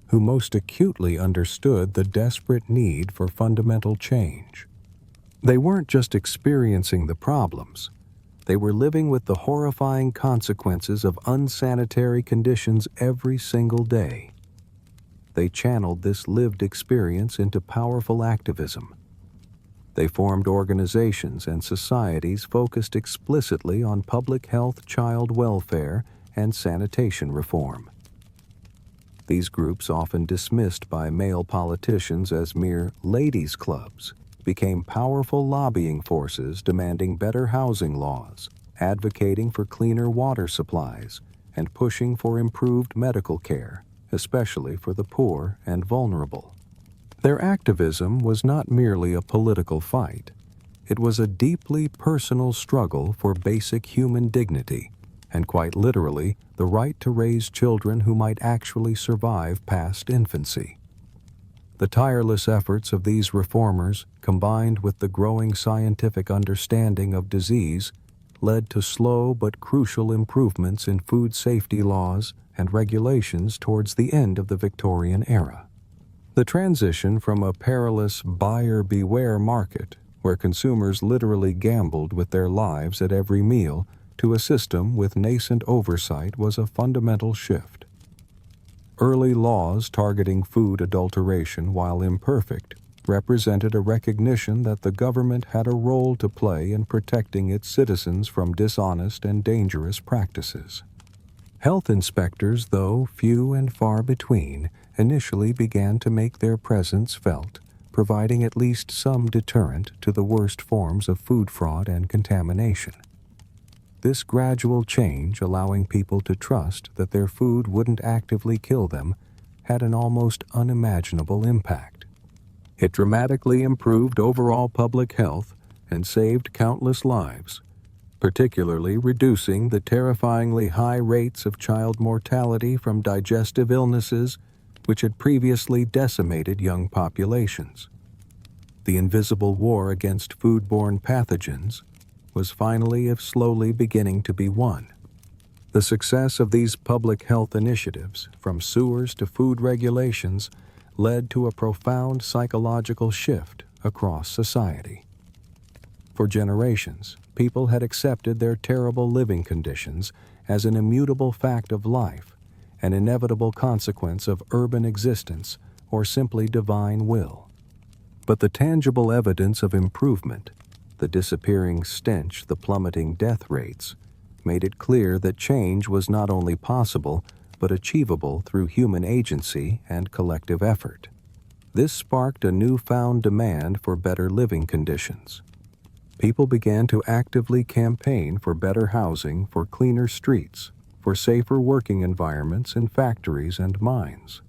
who most acutely understood the desperate need for fundamental change. They weren't just experiencing the problems, they were living with the horrifying consequences of unsanitary conditions every single day. They channeled this lived experience into powerful activism. They formed organizations and societies focused explicitly on public health, child welfare, and sanitation reform. These groups, often dismissed by male politicians as mere ladies' clubs, became powerful lobbying forces demanding better housing laws, advocating for cleaner water supplies, and pushing for improved medical care, especially for the poor and vulnerable. Their activism was not merely a political fight. It was a deeply personal struggle for basic human dignity, and quite literally, the right to raise children who might actually survive past infancy. The tireless efforts of these reformers, combined with the growing scientific understanding of disease, led to slow but crucial improvements in food safety laws and regulations towards the end of the Victorian era. The transition from a perilous buyer beware market, where consumers literally gambled with their lives at every meal, to a system with nascent oversight was a fundamental shift. Early laws targeting food adulteration, while imperfect, represented a recognition that the government had a role to play in protecting its citizens from dishonest and dangerous practices. Health inspectors, though few and far between, initially began to make their presence felt, providing at least some deterrent to the worst forms of food fraud and contamination. This gradual change, allowing people to trust that their food wouldn't actively kill them, had an almost unimaginable impact. It dramatically improved overall public health and saved countless lives, particularly reducing the terrifyingly high rates of child mortality from digestive illnesses which had previously decimated young populations. The invisible war against foodborne pathogens was finally, if slowly, beginning to be won. The success of these public health initiatives, from sewers to food regulations, led to a profound psychological shift across society. For generations, people had accepted their terrible living conditions as an immutable fact of life, an inevitable consequence of urban existence, or simply divine will. But the tangible evidence of improvement, the disappearing stench, the plummeting death rates, made it clear that change was not only possible, but achievable through human agency and collective effort. This sparked a newfound demand for better living conditions. People began to actively campaign for better housing, for cleaner streets, for safer working environments in factories and mines.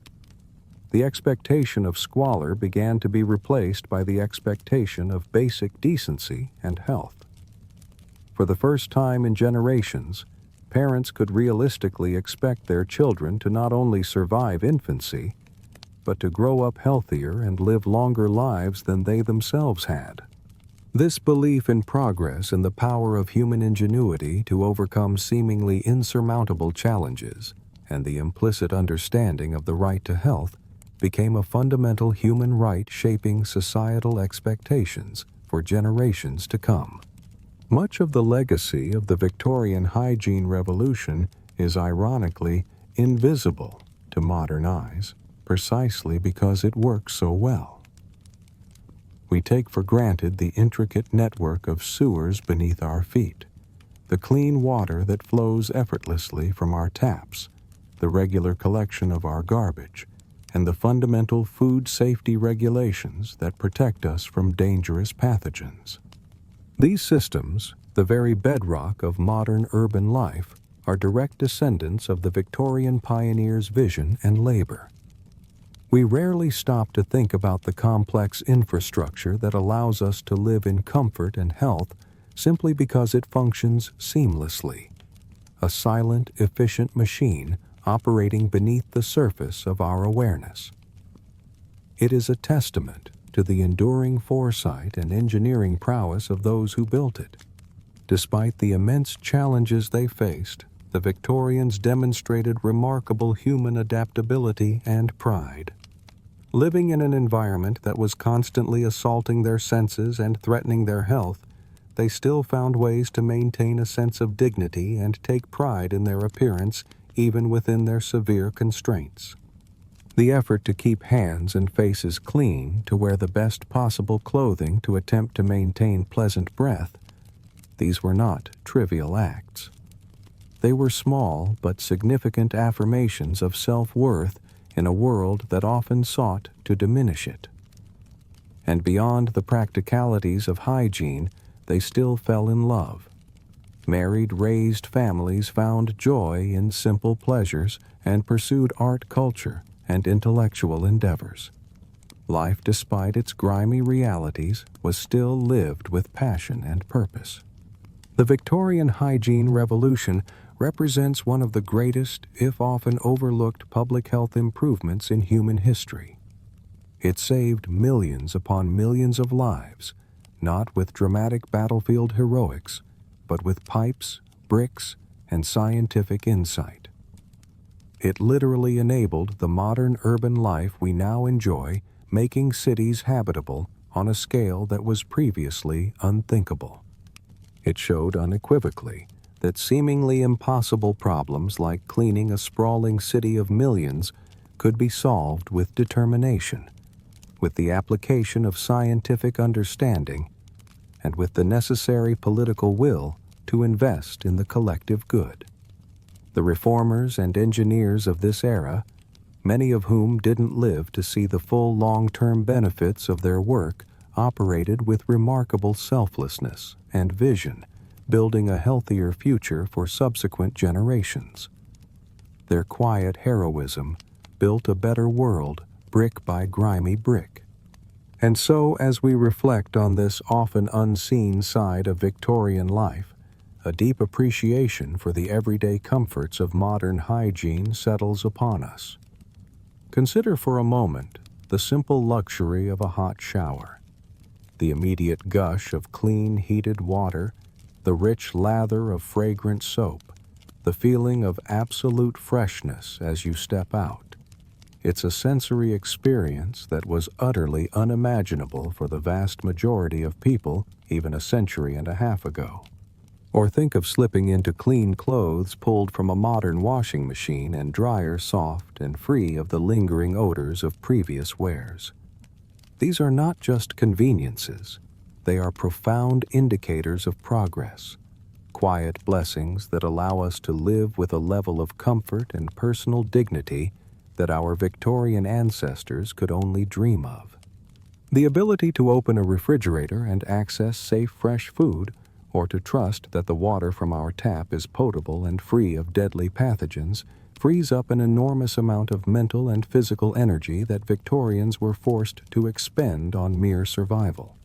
The expectation of squalor began to be replaced by the expectation of basic decency and health. For the first time in generations, parents could realistically expect their children to not only survive infancy, but to grow up healthier and live longer lives than they themselves had. This belief in progress and the power of human ingenuity to overcome seemingly insurmountable challenges, and the implicit understanding of the right to health, became a fundamental human right shaping societal expectations for generations to come. Much of the legacy of the Victorian hygiene revolution is ironically invisible to modern eyes, precisely because it works so well. We take for granted the intricate network of sewers beneath our feet, the clean water that flows effortlessly from our taps, the regular collection of our garbage, and the fundamental food safety regulations that protect us from dangerous pathogens. These systems, the very bedrock of modern urban life, are direct descendants of the Victorian pioneers' vision and labor. We rarely stop to think about the complex infrastructure that allows us to live in comfort and health simply because it functions seamlessly. A silent, efficient machine operating beneath the surface of our awareness. It is a testament to the enduring foresight and engineering prowess of those who built it. Despite the immense challenges they faced, the Victorians demonstrated remarkable human adaptability and pride. Living in an environment that was constantly assaulting their senses and threatening their health, they still found ways to maintain a sense of dignity and take pride in their appearance even within their severe constraints. The effort to keep hands and faces clean, to wear the best possible clothing to attempt to maintain pleasant breath, these were not trivial acts. They were small but significant affirmations of self-worth in a world that often sought to diminish it. And beyond the practicalities of hygiene, they still fell in love. Married, raised families found joy in simple pleasures and pursued art, culture, and intellectual endeavors. Life, despite its grimy realities, was still lived with passion and purpose. The Victorian hygiene revolution represents one of the greatest, if often overlooked, public health improvements in human history. It saved millions upon millions of lives, not with dramatic battlefield heroics, but with pipes, bricks, and scientific insight. It literally enabled the modern urban life we now enjoy, making cities habitable on a scale that was previously unthinkable. It showed unequivocally that seemingly impossible problems like cleaning a sprawling city of millions could be solved with determination, with the application of scientific understanding, and with the necessary political will to invest in the collective good. The reformers and engineers of this era, many of whom didn't live to see the full long-term benefits of their work, operated with remarkable selflessness and vision, building a healthier future for subsequent generations. Their quiet heroism built a better world, brick by grimy brick. And so, as we reflect on this often unseen side of Victorian life, a deep appreciation for the everyday comforts of modern hygiene settles upon us. Consider for a moment the simple luxury of a hot shower, the immediate gush of clean, heated water, the rich lather of fragrant soap, the feeling of absolute freshness as you step out. It's a sensory experience that was utterly unimaginable for the vast majority of people even a century and a half ago. Or think of slipping into clean clothes pulled from a modern washing machine and dryer soft and free of the lingering odors of previous wears. These are not just conveniences. They are profound indicators of progress, quiet blessings that allow us to live with a level of comfort and personal dignity that our Victorian ancestors could only dream of. The ability to open a refrigerator and access safe, fresh food, or to trust that the water from our tap is potable and free of deadly pathogens, frees up an enormous amount of mental and physical energy that Victorians were forced to expend on mere survival.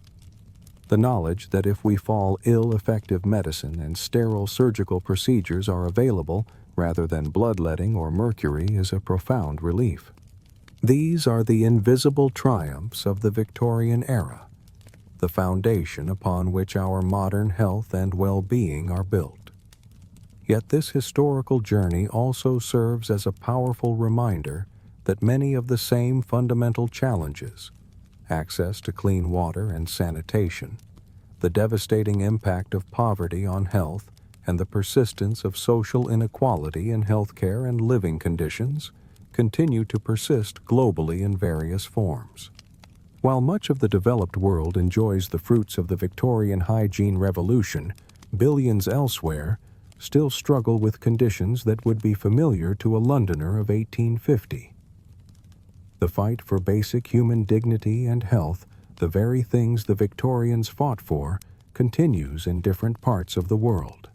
The knowledge that if we fall ill, effective medicine and sterile surgical procedures are available rather than bloodletting or mercury is a profound relief. These are the invisible triumphs of the Victorian era, the foundation upon which our modern health and well-being are built. Yet this historical journey also serves as a powerful reminder that many of the same fundamental challenges, access to clean water and sanitation, the devastating impact of poverty on health, and the persistence of social inequality in healthcare and living conditions, continue to persist globally in various forms. While much of the developed world enjoys the fruits of the Victorian hygiene revolution, billions elsewhere still struggle with conditions that would be familiar to a Londoner of 1850. The fight for basic human dignity and health, the very things the Victorians fought for, continues in different parts of the world.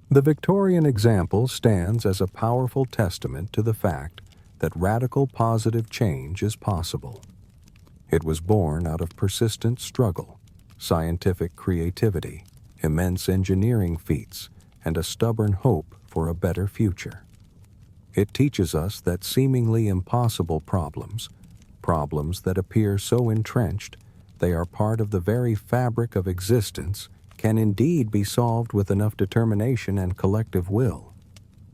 The Victorian example stands as a powerful testament to the fact that radical positive change is possible. It was born out of persistent struggle, scientific creativity, immense engineering feats, and a stubborn hope for a better future. It teaches us that seemingly impossible problems that appear so entrenched they are part of the very fabric of existence, can indeed be solved with enough determination and collective will.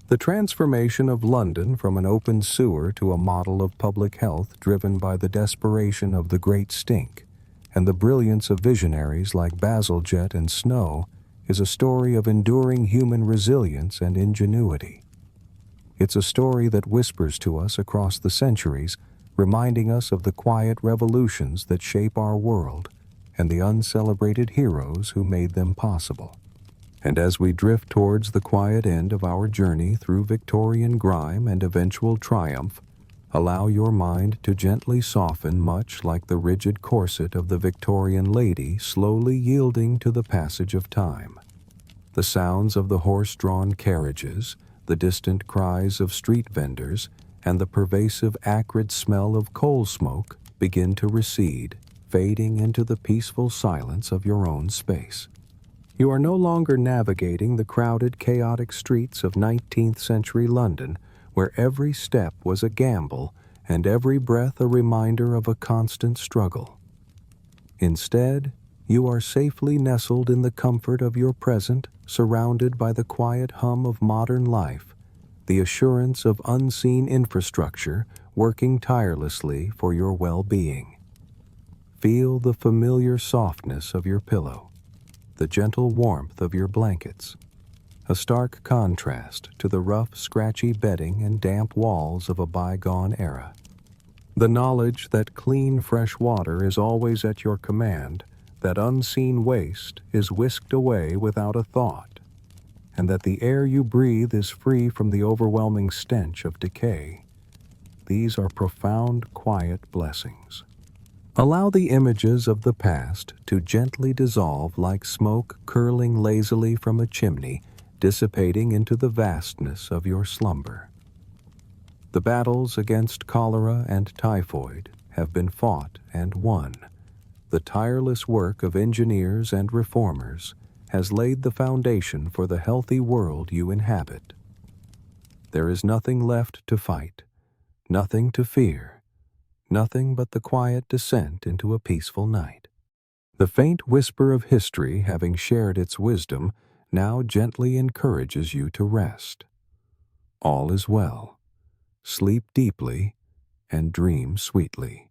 The transformation of London from an open sewer to a model of public health driven by the desperation of the Great Stink and the brilliance of visionaries like Bazalgette and Snow is a story of enduring human resilience and ingenuity. It's a story that whispers to us across the centuries, reminding us of the quiet revolutions that shape our world and the uncelebrated heroes who made them possible. And as we drift towards the quiet end of our journey through Victorian grime and eventual triumph, allow your mind to gently soften, much like the rigid corset of the Victorian lady slowly yielding to the passage of time. The sounds of the horse-drawn carriages, the distant cries of street vendors, and the pervasive acrid smell of coal smoke begin to recede, fading into the peaceful silence of your own space. You are no longer navigating the crowded, chaotic streets of 19th century London, where every step was a gamble and every breath a reminder of a constant struggle. Instead, you are safely nestled in the comfort of your present, surrounded by the quiet hum of modern life, the assurance of unseen infrastructure working tirelessly for your well-being. Feel the familiar softness of your pillow, the gentle warmth of your blankets, a stark contrast to the rough, scratchy bedding and damp walls of a bygone era. The knowledge that clean, fresh water is always at your command, that unseen waste is whisked away without a thought, and that the air you breathe is free from the overwhelming stench of decay. These are profound, quiet blessings. Allow the images of the past to gently dissolve like smoke curling lazily from a chimney, dissipating into the vastness of your slumber. The battles against cholera and typhoid have been fought and won. The tireless work of engineers and reformers has laid the foundation for the healthy world you inhabit. There is nothing left to fight, nothing to fear, nothing but the quiet descent into a peaceful night. The faint whisper of history, having shared its wisdom, now gently encourages you to rest. All is well. Sleep deeply and dream sweetly.